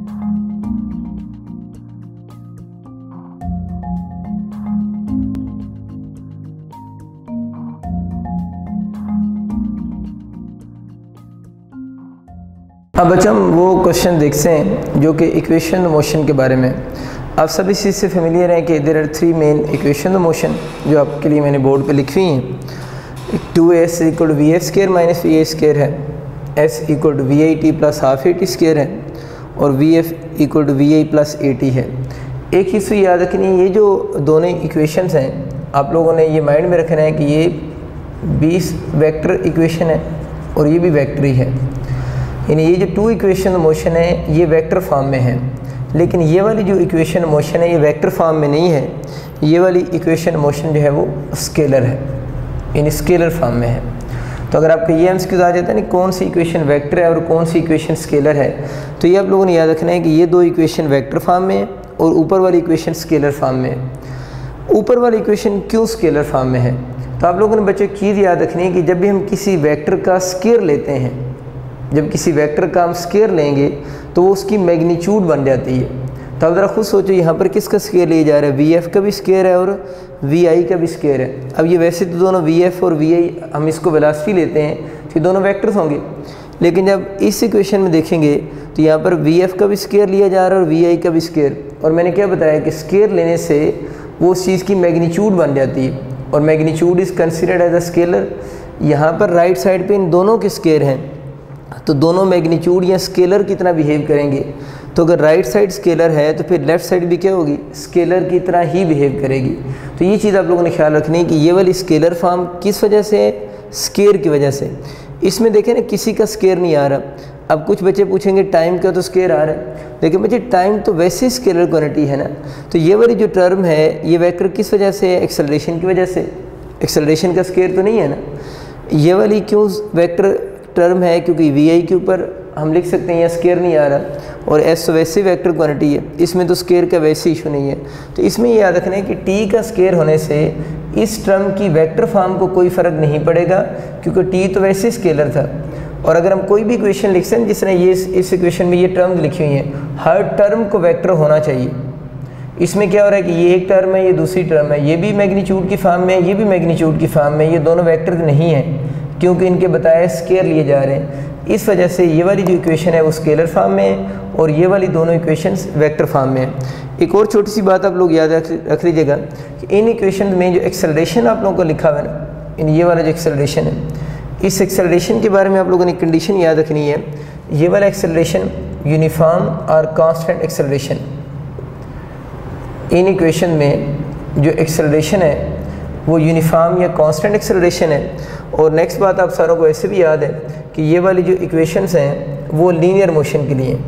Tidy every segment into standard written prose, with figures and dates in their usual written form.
अब बच्चों हम वो क्वेश्चन देखते हैं जो कि इक्वेशन मोशन के बारे में। आप सभी इस चीज़ से फेमिलियर हैं कि there are 3 main equation motion जो आपके लिए मैंने बोर्ड पे लिखी हुई हैं। 2s equal V F square minus V A square है, s equal to V I T plus half A T square है और V F equal to V I plus A T है। एक चीज़ तो याद रखनी है, ये जो दोनों इक्वेशंस हैं आप लोगों ने ये माइंड में रखना है कि ये 20 वेक्टर इक्वेशन है और ये भी वेक्टर ही है, यानी ये जो 2 इक्वेशन मोशन है ये वेक्टर फॉर्म में है, लेकिन ये वाली जो इक्वेशन मोशन है ये वेक्टर फॉर्म में नहीं है। ये वाली इक्वेशन मोशन जो है वो स्केलर है, यानी स्केलर फॉर्म में है। तो अगर आपको ये एमसीक्यूज आ जाता है ना कौन सी इक्वेशन वेक्टर है और कौन सी इक्वेशन स्केलर है, तो ये आप लोगों ने याद रखना है कि ये 2 इक्वेशन वेक्टर फॉर्म में है और ऊपर वाली इक्वेशन स्केलर फॉर्म में है। ऊपर वाली इक्वेशन क्यों स्केलर फॉर्म में है, तो आप लोगों ने बच्चों चीज़ याद रखनी है कि जब भी हम किसी वेक्टर का स्केयर लेते हैं, जब किसी वेक्टर का हम स्केयर लेंगे तो वो उसकी मैग्नीट्यूड बन जाती है। तो आप ज़रा खुद सोचो यहाँ पर किसका स्केयर लिया जा रहा है, वी एफ का भी स्केयर है और वी आई का भी स्केयर है। अब ये वैसे तो दोनों वी एफ और वी आई हम इसको वेलोसिटी लेते हैं तो ये दोनों वेक्टर्स होंगे, लेकिन जब इस इक्वेशन में देखेंगे तो यहाँ पर वी एफ का भी स्केयर लिया जा रहा है और वी आई का भी स्केयर। और मैंने क्या बताया कि स्केयर लेने से वो उस चीज़ की मैग्नीट्यूड बन जाती है और magnitude is considered as a scalar. यहाँ पर राइट साइड पर इन दोनों के स्केयर हैं, तो दोनों मैग्नीट्यूड या स्केलर कितना बिहेव करेंगे। तो अगर राइट साइड स्केलर है तो फिर लेफ़्ट साइड भी क्या होगी, स्केलर की तरह ही बिहेव करेगी। तो ये चीज़ आप लोगों ने ख्याल रखनी है कि ये वाली स्केलर फॉर्म किस वजह से है, स्केयर की वजह से। इसमें देखें ना किसी का स्केयर नहीं आ रहा। अब कुछ बच्चे पूछेंगे टाइम का तो स्केयर आ रहा है, लेकिन बच्चे टाइम तो वैसे स्केलर क्वांटिटी है ना। तो ये वाली जो टर्म है ये वेक्टर किस वजह से है, एक्सेलरेशन की वजह से। एक्सेलरेशन का स्केयर तो नहीं है ना। ये वाली क्यों वेक्टर टर्म है, क्योंकि वी आई के ऊपर हम लिख सकते हैं या स्केयर नहीं आ रहा, और एस वैसे वेक्टर क्वांटिटी है, इसमें तो स्केयर का वैसे इशू नहीं है। तो इसमें ये याद रखना है कि टी का स्केयर होने से इस टर्म की वेक्टर फॉर्म को कोई फ़र्क नहीं पड़ेगा, क्योंकि टी तो वैसे स्केलर था। और अगर हम कोई भी इक्वेशन लिखते हैं जिसने ये इस इक्वेशन में ये टर्म लिखी हुई हैं, हर टर्म को वेक्टर होना चाहिए। इसमें क्या हो रहा है कि ये एक टर्म है, ये दूसरी टर्म है, ये भी मैग्नीट्यूड की फॉर्म में है, ये भी मैग्नीट्यूड की फॉर्म में, ये दोनों वेक्टर नहीं है क्योंकि इनके बताए स्केयर लिए जा रहे हैं। इस वजह से ये वाली जो इक्वेशन है वो स्केलर फॉर्म में है और ये वाली दोनों इक्वेशंस वेक्टर फॉर्म में है। एक और छोटी सी बात आप लोग याद रख लीजिएगा कि इन इक्वेशन में जो एक्सेलरेशन आप लोगों को लिखा हुआ है ना, इन ये वाला जो एक्सेलरेशन है, इस एक्सेलरेशन के बारे में आप लोगों ने कंडीशन याद रखनी है। ये वाला एक्सेलरेशन यूनिफॉर्म और कांस्टेंट एक्सेलरेशन। इन इक्वेशन में जो एक्सेलरेशन है वो यूनिफॉर्म या कांस्टेंट एक्सेलरेशन है। और नेक्स्ट बात आप सारों को ऐसे भी याद है कि ये वाली जो इक्वेशंस हैं वो लीनियर मोशन के लिए हैं।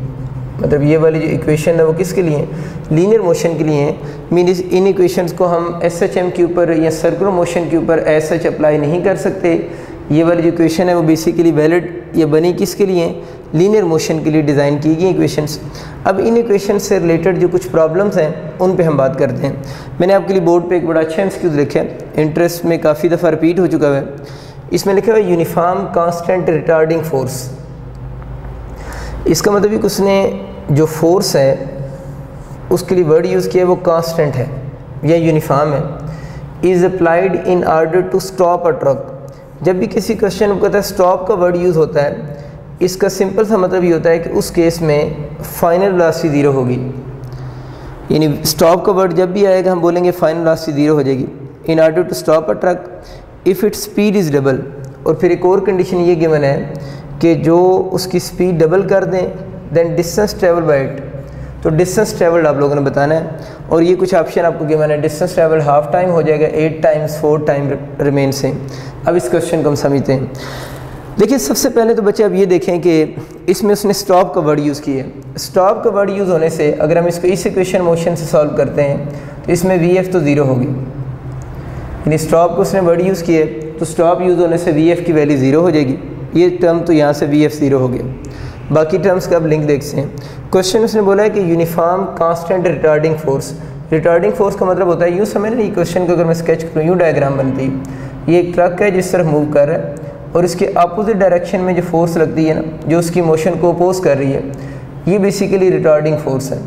मतलब ये वाली जो इक्वेशन है वो किसके लिए, लीनियर मोशन के लिए हैं। मीन्स इन इक्वेशंस को हम एस एच एम के ऊपर या सर्कुलर मोशन के ऊपर एज सच अप्लाई नहीं कर सकते। ये वाली जो इक्वेशन है वो बेसिकली वैलिड या बनी किसके लिए, लीनियर मोशन के लिए डिज़ाइन की गई इक्वेशंस। अब इन इक्वेशन से रिलेटेड जो कुछ प्रॉब्लम्स हैं उन पे हम बात करते हैं। मैंने आपके लिए बोर्ड पे एक बड़ा अच्छा एमसीक्यू लिखा है, इंटरेस्ट में काफ़ी दफ़ा रिपीट हो चुका है। इसमें लिखा हुआ है यूनिफॉर्म कांस्टेंट रिटार्डिंग फोर्स। इसका मतलब कि उसने जो फोर्स है उसके लिए वर्ड यूज़ किया है वो कांस्टेंट है या यूनिफॉर्म है। Is applied in order to stop a truck. जब भी किसी क्वेश्चन में कहता है स्टॉप का वर्ड यूज़ होता है, इसका सिंपल सा मतलब ये होता है कि उस केस में फाइनल वेलोसिटी 0 होगी। यानी स्टॉप का वर्ड जब भी आएगा हम बोलेंगे फाइनल वेलोसिटी 0 हो जाएगी। In order to stop a truck if its speed is double. और फिर एक और कंडीशन ये गिवन है कि जो उसकी स्पीड डबल कर दें then distance travel by it. तो डिस्टेंस ट्रेवल्ड आप लोगों ने बताना है और ये कुछ ऑप्शन आपको गिवन है। डिस्टेंस ट्रेवल हाफ टाइम हो जाएगा, 8 टाइम्स 4 टाइम रिमेन से। अब इस क्वेश्चन को हम समझते हैं। देखिए सबसे पहले तो बच्चे अब ये देखें कि इसमें उसने स्टॉप का वर्ड यूज़ किया है। स्टॉप का वर्ड यूज़ होने से अगर हम इसको इस इक्वेशन मोशन से सॉल्व करते हैं तो इसमें वी एफ तो 0 होगी। यानी स्टॉप को उसने वर्ड यूज़ किया तो स्टॉप यूज़ होने से वी एफ की वैल्यू 0 हो जाएगी। ये टर्म तो यहाँ से वी एफ 0 हो गया। बाकी टर्म्स का अब लिंक देखते हैं। क्वेश्चन उसने बोला है कि uniform constant retarding force. Retarding force का मतलब होता है, यूँ समझ नहीं, क्वेश्चन को अगर मैं स्केच करूँ यूँ डायग्राम बनती है। ये एक ट्रक है जिस तरफ मूव कर रहा है और इसके अपोजिट डायरेक्शन में जो फोर्स लगती है ना, जो उसकी मोशन को अपोज कर रही है, ये बेसिकली रिटार्डिंग फोर्स है।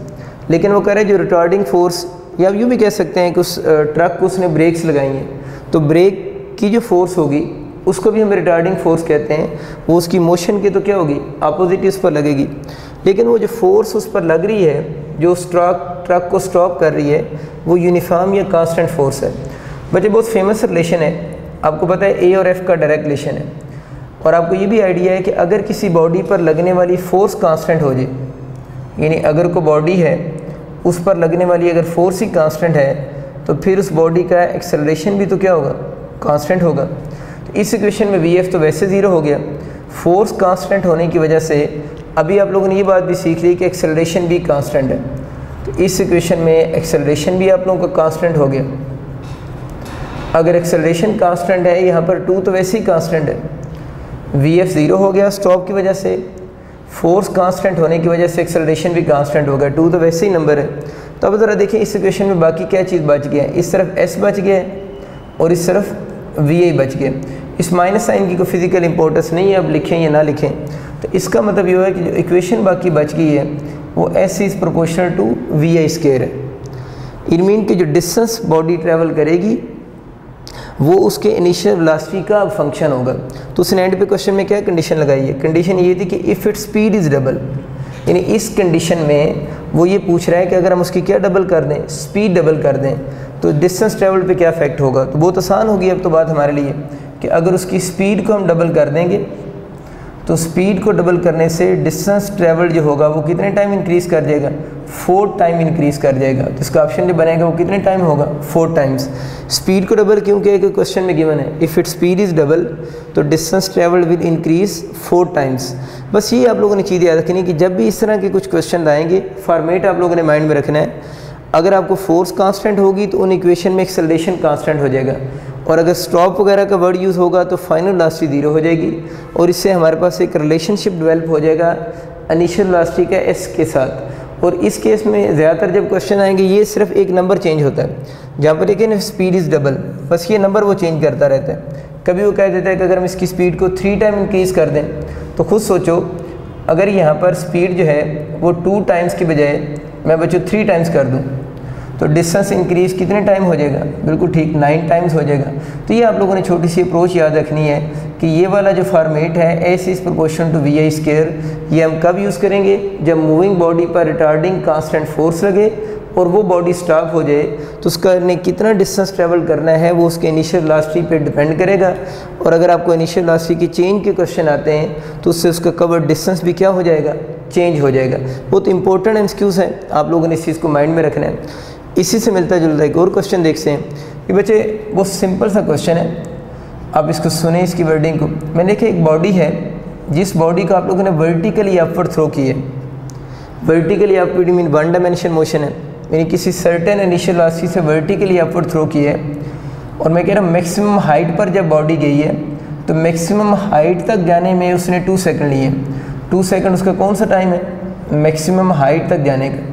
लेकिन वो कह रहे हैं जो रिटार्डिंग फोर्स, या आप यूँ भी कह सकते हैं कि उस ट्रक को उसने ब्रेक्स लगाई हैं, तो ब्रेक की जो फोर्स होगी उसको भी हम रिटार्डिंग फोर्स कहते हैं। वो उसकी मोशन की तो क्या होगी, अपोजिट उस पर लगेगी। लेकिन वो जो फोर्स उस पर लग रही है, जो उस ट्रक को स्टॉप कर रही है, वो यूनिफॉर्म या कांस्टेंट फोर्स है। बच्चे बहुत फेमस रिलेशन है, आपको पता है ए और एफ का डायरेक्ट रिलेशन है। और आपको ये भी आइडिया है कि अगर किसी बॉडी पर लगने वाली फोर्स कांस्टेंट हो जाए, यानी अगर कोई बॉडी है उस पर लगने वाली अगर फोर्स ही कांस्टेंट है, तो फिर उस बॉडी का एक्सेलरेशन भी तो क्या होगा, कांस्टेंट होगा। तो इस इक्वेशन में वी एफ तो वैसे ज़ीरो हो गया, फोर्स कांस्टेंट होने की वजह से अभी आप लोगों ने ये बात भी सीख ली कि एक्सेलरेशन भी कांस्टेंट है। तो इस इक्वेशन में एक्सेलरेशन भी आप लोगों का कांस्टेंट हो गया। अगर एक्सेलरेशन कांस्टेंट है, यहाँ पर 2 तो वैसे ही कांस्टेंट है, वी एफ ज़ीरो हो गया स्टॉप की वजह से, फोर्स कांस्टेंट होने की वजह से एक्सेलरेशन भी कांस्टेंट हो गया, 2 तो वैसे ही नंबर है। तो अब ज़रा देखिए इस इक्वेशन में बाकी क्या चीज़ बच गया है, इस तरफ एस बच गया है और इस तरफ वी आई बच गया। इस माइनस साइन की कोई फिजिकल इंपॉर्टेंस नहीं है, अब लिखें या ना लिखें। तो इसका मतलब ये है कि जो इक्वेशन बाकी बच गई है वो S is proportional to V I square है। इट मीन कि जो डिस्टेंस बॉडी ट्रैवल करेगी वो उसके इनिशियल वेलोसिटी का फंक्शन होगा। तो उसने एंड पे क्वेश्चन में क्या कंडीशन लगाई है, कंडीशन ये थी कि if it speed is double, यानी इस कंडीशन में वो ये पूछ रहा है कि अगर हम उसकी क्या डबल कर दें, स्पीड डबल कर दें, तो डिस्टेंस ट्रैवल पे क्या इफेक्ट होगा। तो बहुत आसान होगी अब तो बात हमारे लिए कि अगर उसकी स्पीड को हम डबल कर देंगे तो स्पीड को डबल करने से डिस्टेंस ट्रैवल जो होगा वो कितने टाइम इंक्रीज़ कर जाएगा, 4 टाइम इंक्रीज़ कर जाएगा। तो इसका ऑप्शन जो बनेगा वो कितने टाइम होगा, 4 टाइम्स। स्पीड को डबल क्योंकि एक क्वेश्चन में गिवन है, if it speed is double तो distance travel will increase 4 times. बस ये आप लोगों ने चीज़ याद रखनी कि जब भी इस तरह के कुछ क्वेश्चन आएंगे, फॉर्मेट आप लोगों ने माइंड में रखना है। अगर आपको फोर्स कांस्टेंट होगी तो उन इक्वेशन में एक्सेलरेशन कांस्टेंट हो जाएगा, और अगर स्टॉप वगैरह का वर्ड यूज़ होगा तो फाइनल वेलोसिटी 0 हो जाएगी। और इससे हमारे पास एक रिलेशनशिप डेवलप हो जाएगा इनिशियल वेलोसिटी का एस के साथ। और इस केस में ज़्यादातर जब क्वेश्चन आएंगे ये सिर्फ एक नंबर चेंज होता है, जहाँ पर लेकिन स्पीड इज़ डबल, बस ये नंबर वो चेंज करता रहता है। कभी वो कह देता है कि अगर हम इसकी स्पीड को 3 टाइम इंक्रीज़ कर दें, तो खुद सोचो अगर यहाँ पर स्पीड जो है वो 2 टाइम्स की बजाय मैं बच्चों 3 टाइम्स कर दूँ तो डिस्टेंस इंक्रीज़ कितने टाइम हो जाएगा, बिल्कुल ठीक 9 टाइम्स हो जाएगा। तो ये आप लोगों ने छोटी सी अप्रोच याद रखनी है कि ये वाला जो फॉर्मेट है S is proportional to V I square, ये हम कब यूज़ करेंगे, जब मूविंग बॉडी पर रिटार्डिंग कांस्टेंट फोर्स लगे और वो बॉडी स्टॉप हो जाए, तो उसका ने कितना डिस्टेंस ट्रैवल करना है वो उसके इनिशियल वेलोसिटी पे डिपेंड करेगा। और अगर आपको इनिशियल वेलोसिटी की चेंज के क्वेश्चन आते हैं तो उससे उसका कवर्ड डिस्टेंस भी क्या हो जाएगा, चेंज हो जाएगा। बहुत इंपॉर्टेंट एमसीक्यूज़ हैं, आप लोगों ने इस चीज़ को माइंड में रखना है। इसी से मिलता जुलता एक और क्वेश्चन देखते हैं कि बच्चे बहुत सिंपल सा क्वेश्चन है, आप इसको सुने इसकी वर्डिंग को। मैंने देखा एक बॉडी है जिस बॉडी को आप लोगों ने वर्टिकली अपवर्ड थ्रो की है। Vertically upward mean 1 dimension motion है, यानी किसी सर्टेन इनिशियल वेलोसिटी से वर्टिकली अपवर्ड थ्रो की है। और मैं कह रहा हूँ मैक्सिमम हाइट पर जब बॉडी गई है तो मैक्सिमम हाइट तक जाने में उसने 2 सेकंड लिए। 2 सेकंड उसका कौन सा टाइम है, मैक्सिमम हाइट तक जाने का।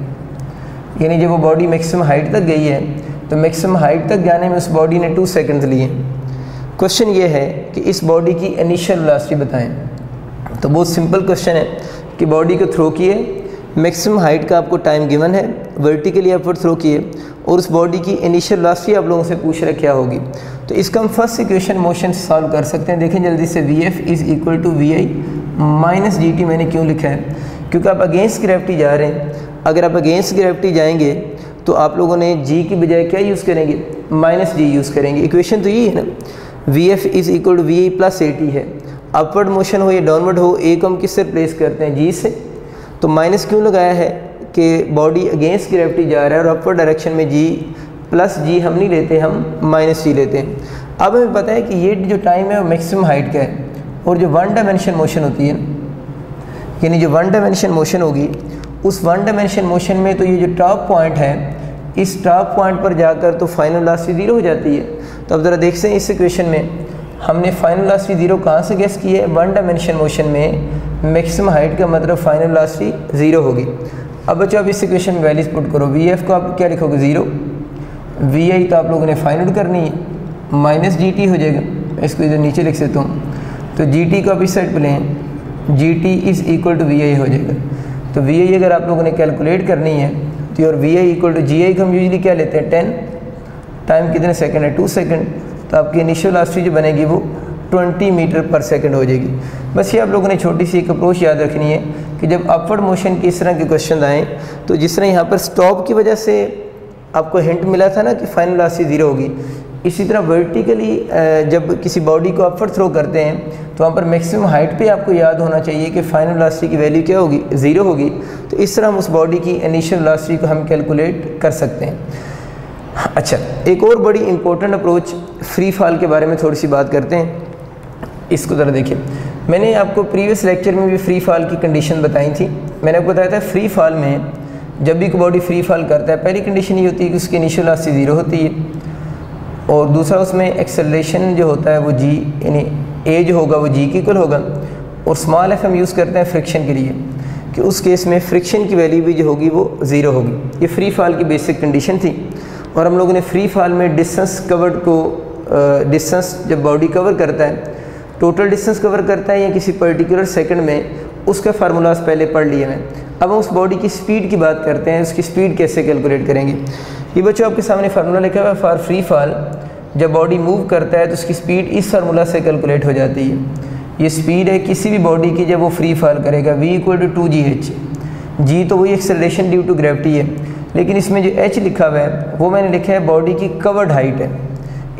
यानी जब वो बॉडी मैक्सिमम हाइट तक गई है तो मैक्सिमम हाइट तक जाने में उस बॉडी ने 2 सेकंड लिए। क्वेश्चन ये है कि इस बॉडी की इनिशियल वेलोसिटी बताएं। तो बहुत सिंपल क्वेश्चन है कि बॉडी को थ्रो किए, मैक्सिमम हाइट का आपको टाइम गिवन है, वर्टिकली अपवर्ड थ्रो किए और उस बॉडी की इनिशियल वेलोसिटी आप लोगों से पूछ रहे क्या होगी। तो इसका हम फर्स्ट इक्वेशन मोशन से सॉल्व कर सकते हैं। देखें जल्दी से, V F is equal to V I minus G T. मैंने क्यों लिखा है, क्योंकि आप अगेंस्ट ग्रेविटी जा रहे हैं। अगर आप अगेंस्ट ग्रेविटी जाएंगे तो आप लोगों ने जी की बजाय क्या यूज़ करेंगे, माइनस जी यूज़ करेंगे। इक्वेशन तो यही है ना, V F is equal to V I plus A T है। अपवर्ड मोशन हो या डाउनवर्ड हो, ए को हम किससे रिप्लेस करते हैं, जी से। तो माइनस क्यों लगाया है कि बॉडी अगेंस्ट ग्रेविटी जा रहा है और अपवर्ड डायरेक्शन में जी प्लस जी हम नहीं लेते, हम माइनस जी लेते हैं। अब हमें पता है कि ये जो टाइम है वो मैक्सिमम हाइट का है, और जो 1 डायमेंशन मोशन होती है, यानी जो 1 डायमेंशन मोशन होगी उस 1 डायमेंशन मोशन में तो ये जो टॉप पॉइंट है, इस टॉप पॉइंट पर जाकर तो फाइनल वेलोसिटी 0 हो जाती है। तो अब ज़रा देखते हैं इस इक्वेशन में हमने फाइनल वेलोसिटी 0 कहाँ से गेस की है, 1 डायमेंशन मोशन में मैक्सिमम हाइट का मतलब फाइनल वेलोसिटी 0 होगी। अब बच्चों आप इस इक्वेशन में वैल्यूज पुट करो, वी एफ को आप क्या लिखोगे 0, वी आई तो आप लोगों ने फाइंड आउट करनी है, माइनस जी टी हो जाएगा। इसको इधर नीचे लिख सकता हूँ, तो जी टी को आप इस साइड पर लें, G T is equal to V I हो जाएगा। तो वी आई अगर आप लोगों ने कैलकुलेट करनी है तो और वी आई इक्वल टू जी आई को हम यूजली क्या लेते हैं 10, टाइम कितने सेकंड है 2 सेकंड, तो आपकी इनिशियल वेलोसिटी जो बनेगी वो 20 मीटर पर सेकंड हो जाएगी। बस ये आप लोगों ने छोटी सी एक अप्रोच याद रखनी है कि जब अपवर्ड मोशन के इस तरह के क्वेश्चन आएँ तो जिस तरह यहाँ पर स्टॉप की वजह से आपको हिंट मिला था ना कि फाइनल वेलोसिटी 0 होगी, इसी तरह वर्टिकली जब किसी बॉडी को अपवर्ड थ्रो करते हैं तो वहाँ पर मैक्सिमम हाइट पे आपको याद होना चाहिए कि फाइनल वेलोसिटी की वैल्यू क्या होगी 0 होगी। तो इस तरह हम उस बॉडी की इनिशियल वेलोसिटी को हम कैलकुलेट कर सकते हैं। अच्छा, एक और बड़ी इंपॉर्टेंट अप्रोच फ्री फॉल के बारे में थोड़ी सी बात करते हैं। इसको ज़रा देखिए, मैंने आपको प्रीवियस लेक्चर में भी फ्री फॉल की कंडीशन बताई थी। मैंने आपको बताया था फ्री फॉल में जब भी कोई बॉडी फ्री फॉल करता है पहली कंडीशन ये होती है कि उसकी इनिशियल वेलोसिटी 0 होती है, और दूसरा उसमें एक्सेलरेशन जो होता है वो जी यानी ए जो होगा वो जी के इक्वल होगा, और स्मॉल एफ हम यूज़ करते हैं फ्रिक्शन के लिए कि उस केस में फ्रिक्शन की वैल्यू भी जो होगी वो 0 होगी। ये फ्री फॉल की बेसिक कंडीशन थी। और हम लोगों ने फ्री फॉल में डिस्टेंस कवर्ड को डिस्टेंस जब बॉडी कवर करता है, टोटल डिस्टेंस कवर करता है या किसी पर्टिकुलर सेकंड में, उसका फार्मूलाज पहले पढ़ लिए मैं। अब हम उस बॉडी की स्पीड की बात करते हैं, उसकी स्पीड कैसे कैलकुलेट करेंगे। ये बच्चों आपके सामने फार्मूला लिखा हुआ है फॉर फ्री फॉल। जब बॉडी मूव करता है तो उसकी स्पीड इस फार्मूला से कैलकुलेट हो जाती है। ये स्पीड है किसी भी बॉडी की जब वो फ्री फॉल करेगा, v इक्वल टू 2gh। जी तो वही एक्सेलरेशन ड्यू टू ग्रेविटी है, लेकिन इसमें जो h लिखा हुआ है वो मैंने लिखा है बॉडी की कवर्ड हाइट है।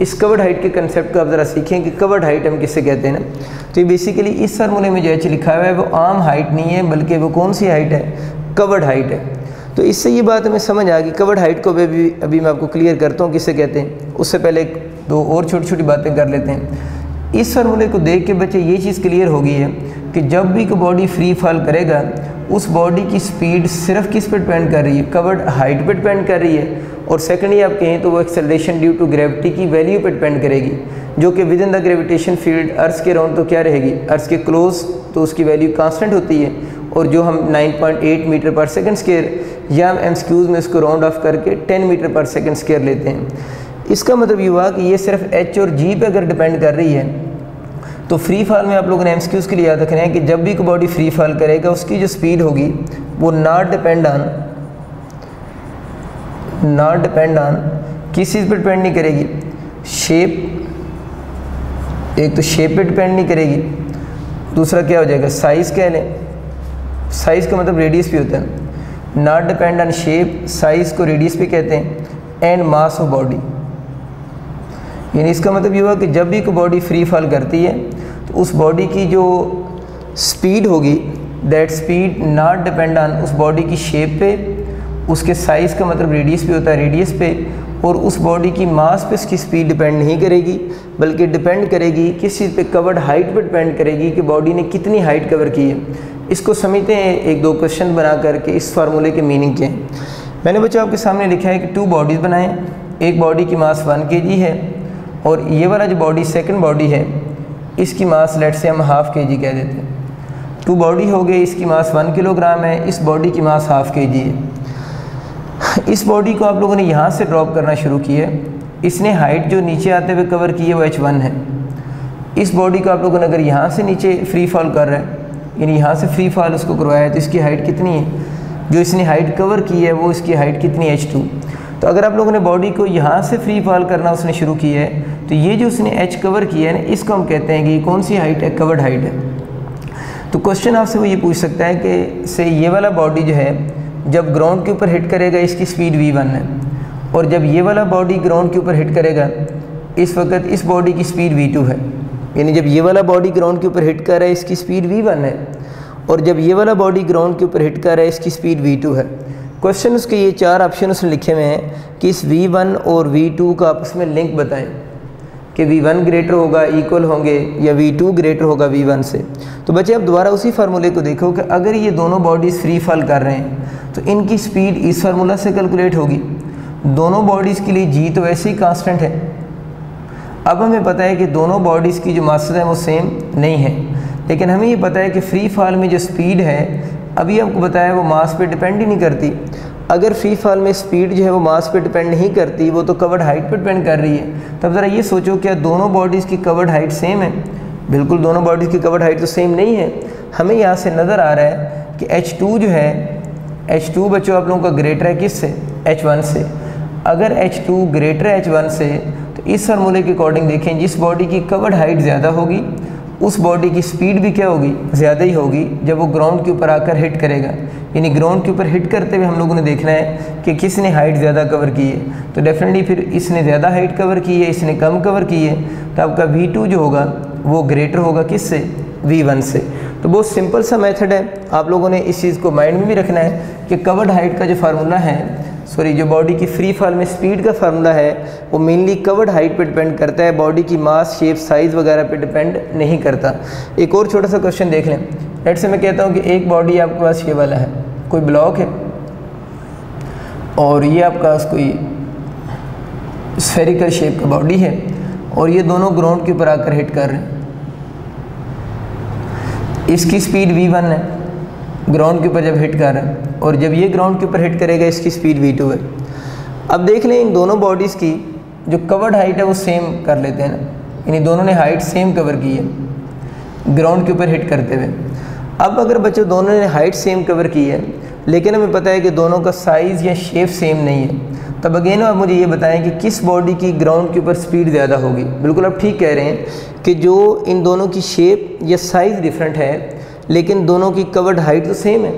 इस कवर्ड हाइट के कंसेप्ट को आप ज़रा सीखें कि कवर्ड हाइट हम किससे कहते हैं ना। तो ये बेसिकली इस फार्मूले में जो h लिखा हुआ है वो आम हाइट नहीं है, बल्कि वो कौन सी हाइट है, कवर्ड हाइट है। तो इससे ये बात हमें समझ आ गई। कवर्ड हाइट को अभी मैं आपको क्लियर करता हूँ किससे कहते हैं। उससे पहले दो और छोटी छोटी बातें कर लेते हैं। इस फार्मूले को देख के बच्चे ये चीज़ क्लियर हो गई है कि जब भी कोई बॉडी फ्री फॉल करेगा उस बॉडी की स्पीड सिर्फ किस पर डिपेंड कर रही है, कवर्ड हाइट पर डिपेंड कर रही है। और सेकेंडली आप कहें तो वो एक्सेलरेशन ड्यू टू ग्रेविटी की वैल्यू पर डिपेंड करेगी, जो कि with in the gravitation field earth के अराउंड तो क्या रहेगी, अर्थ के क्लोज तो उसकी वैल्यू कांस्टेंट होती है। और जो हम 9.8 मीटर पर सेकंड स्क्वायर या हम एमसीक्यूज में इसको राउंड ऑफ करके 10 मीटर पर सेकंड स्क्वायर लेते हैं। इसका मतलब ये हुआ कि ये सिर्फ एच और जी पे अगर डिपेंड कर रही है तो फ्री फॉल में आप लोगों ने एमसीक्यूज के लिए याद रखना है कि जब भी कोई बॉडी फ्री फॉल करेगा उसकी जो स्पीड होगी वो नॉट डिपेंड ऑन किस चीज़ पर डिपेंड नहीं करेगी, शेप, एक तो शेप पे डिपेंड नहीं करेगी, दूसरा क्या हो जाएगा साइज़ कह लें, साइज़ का मतलब रेडियस भी होता है। Not depend on shape, size को रेडियस भी कहते हैं, एंड मास ऑफ बॉडी। यानी इसका मतलब ये हुआ कि जब भी कोई बॉडी फ्री फॉल करती है तो उस बॉडी की जो स्पीड होगी that speed not depend on उस बॉडी की शेप पे, उसके साइज़ का मतलब रेडियस भी होता है, रेडियस पे, और उस बॉडी की मास पे उसकी स्पीड डिपेंड नहीं करेगी, बल्कि डिपेंड करेगी किस चीज़ पे, कवर्ड हाइट पे डिपेंड करेगी कि बॉडी ने कितनी हाइट कवर की है। इसको समझते हैं एक दो क्वेश्चन बना करके इस फार्मूले के मीनिंग के हैं। मैंने बच्चों आपके सामने लिखा है कि 2 बॉडीज़ बनाएं। एक बॉडी की मास 1 kg है और ये वाला जो बॉडी सेकंड बॉडी है इसकी मास लेट से हम ½ kg कह देते हैं। 2 बॉडी हो गई, इसकी मास 1 किलोग्राम है, इस बॉडी की मास ½ kg है। इस बॉडी को आप लोगों ने यहाँ से ड्रॉप करना शुरू किया है। इसने हाइट जो नीचे आते हुए कवर की है वो h1 है। इस बॉडी को आप लोगों ने अगर यहाँ से नीचे फ्री फॉल कर रहे हैं, यानी यहाँ से फ्री फॉल उसको करवाया है, तो इसकी हाइट कितनी है, जो इसने हाइट कवर की है वो इसकी हाइट कितनी है, h2। तो अगर आप लोगों ने बॉडी को यहाँ से फ्री फॉल करना उसने शुरू किया है तो ये जो उसने h कवर किया है ना, इसको हम कहते हैं कि ये कौन सी हाइट है, कवर्ड हाइट है। तो क्वेश्चन आपसे वो ये पूछ सकता है कि से ये वाला बॉडी जो है जब ग्राउंड के ऊपर हिट करेगा इसकी स्पीड v1 है, और जब ये वाला बॉडी ग्राउंड के ऊपर हिट करेगा इस वक्त इस बॉडी की स्पीड v2 है। यानी जब ये वाला बॉडी ग्राउंड के ऊपर हिट कर रहा है इसकी स्पीड v1 है, और जब ये वाला बॉडी ग्राउंड के ऊपर हिट कर रहा है इसकी स्पीड v2 है। क्वेश्चन उसके ये 4 ऑप्शन उसने लिखे हुए हैं कि इस v1 और v2 का आपस में लिंक बताएं कि v1 ग्रेटर होगा, इक्वल होंगे, या v2 ग्रेटर होगा v1 से। तो बच्चे आप दोबारा उसी फार्मूले को देखो कि अगर ये दोनों बॉडीज़ फ्री फॉल कर रहे हैं तो इनकी स्पीड इस फार्मूला से कैलकुलेट होगी। दोनों बॉडीज़ के लिए जी तो वैसे ही कांस्टेंट है। अब हमें पता है कि दोनों बॉडीज़ की जो मास है वो सेम नहीं है, लेकिन हमें ये पता है कि फ्री फॉल में जो स्पीड है अभी आपको बताया वो मास पे डिपेंड ही नहीं करती। अगर फ्री फॉल में स्पीड जो है वो मास पे डिपेंड नहीं करती, वो तो कवर्ड हाइट पे डिपेंड कर रही है। तब ज़रा ये सोचो क्या दोनों बॉडीज़ की कवर्ड हाइट सेम है? बिल्कुल दोनों बॉडीज़ की कवर्ड हाइट तो सेम नहीं है। हमें यहाँ से नज़र आ रहा है कि H2 जो है, H2 बच्चों आप लोगों का ग्रेटर है किससे, H1 से। अगर H2 ग्रेटर है H1 से तो इस फार्मूले के अकॉर्डिंग देखें, जिस बॉडी की कवर्ड हाइट ज़्यादा होगी उस बॉडी की स्पीड भी क्या होगी, ज़्यादा ही होगी जब वो ग्राउंड के ऊपर आकर हिट करेगा। यानी ग्राउंड के ऊपर हिट करते हुए हम लोगों ने देखना है कि किसने हाइट ज़्यादा कवर की है, तो डेफिनेटली फिर इसने ज़्यादा हाइट कवर की है, इसने कम कवर की है, तो आपका V2 जो होगा वो ग्रेटर होगा किससे, V1 से। तो बहुत सिंपल सा मेथड है, आप लोगों ने इस चीज़ को माइंड में भी रखना है कि कवर्ड हाइट का जो फार्मूला है, जो बॉडी की फ्री फॉल में स्पीड का फार्मूला है वो मेनली कवर्ड हाइट पे डिपेंड करता है, बॉडी की मास, शेप, साइज़ वगैरह पे डिपेंड नहीं करता। एक और छोटा सा क्वेश्चन देख लें। लेट से मैं कहता हूँ कि एक बॉडी आपके पास ये वाला है, कोई ब्लॉक है और ये आपका कोई स्फेरिकल शेप का बॉडी है और ये दोनों ग्राउंड के ऊपर आकर हिट कर रहे हैं। इसकी स्पीड V1 है ग्राउंड के ऊपर जब हिट कर रहा है, और जब ये ग्राउंड के ऊपर हिट करेगा इसकी स्पीड V2 है। अब देख लें इन दोनों बॉडीज़ की जो कवर्ड हाइट है वो सेम कर लेते हैं ना, यानी दोनों ने हाइट सेम कवर की है ग्राउंड के ऊपर हिट करते हुए। अब अगर बच्चों दोनों ने हाइट सेम कवर की है लेकिन हमें पता है कि दोनों का साइज़ या शेप सेम नहीं है, तब अगेन आप मुझे ये बताएं कि किस बॉडी की ग्राउंड के ऊपर स्पीड ज़्यादा होगी। बिल्कुल आप ठीक कह रहे हैं कि जो इन दोनों की शेप या साइज़ डिफरेंट है लेकिन दोनों की कवर्ड हाइट तो सेम है।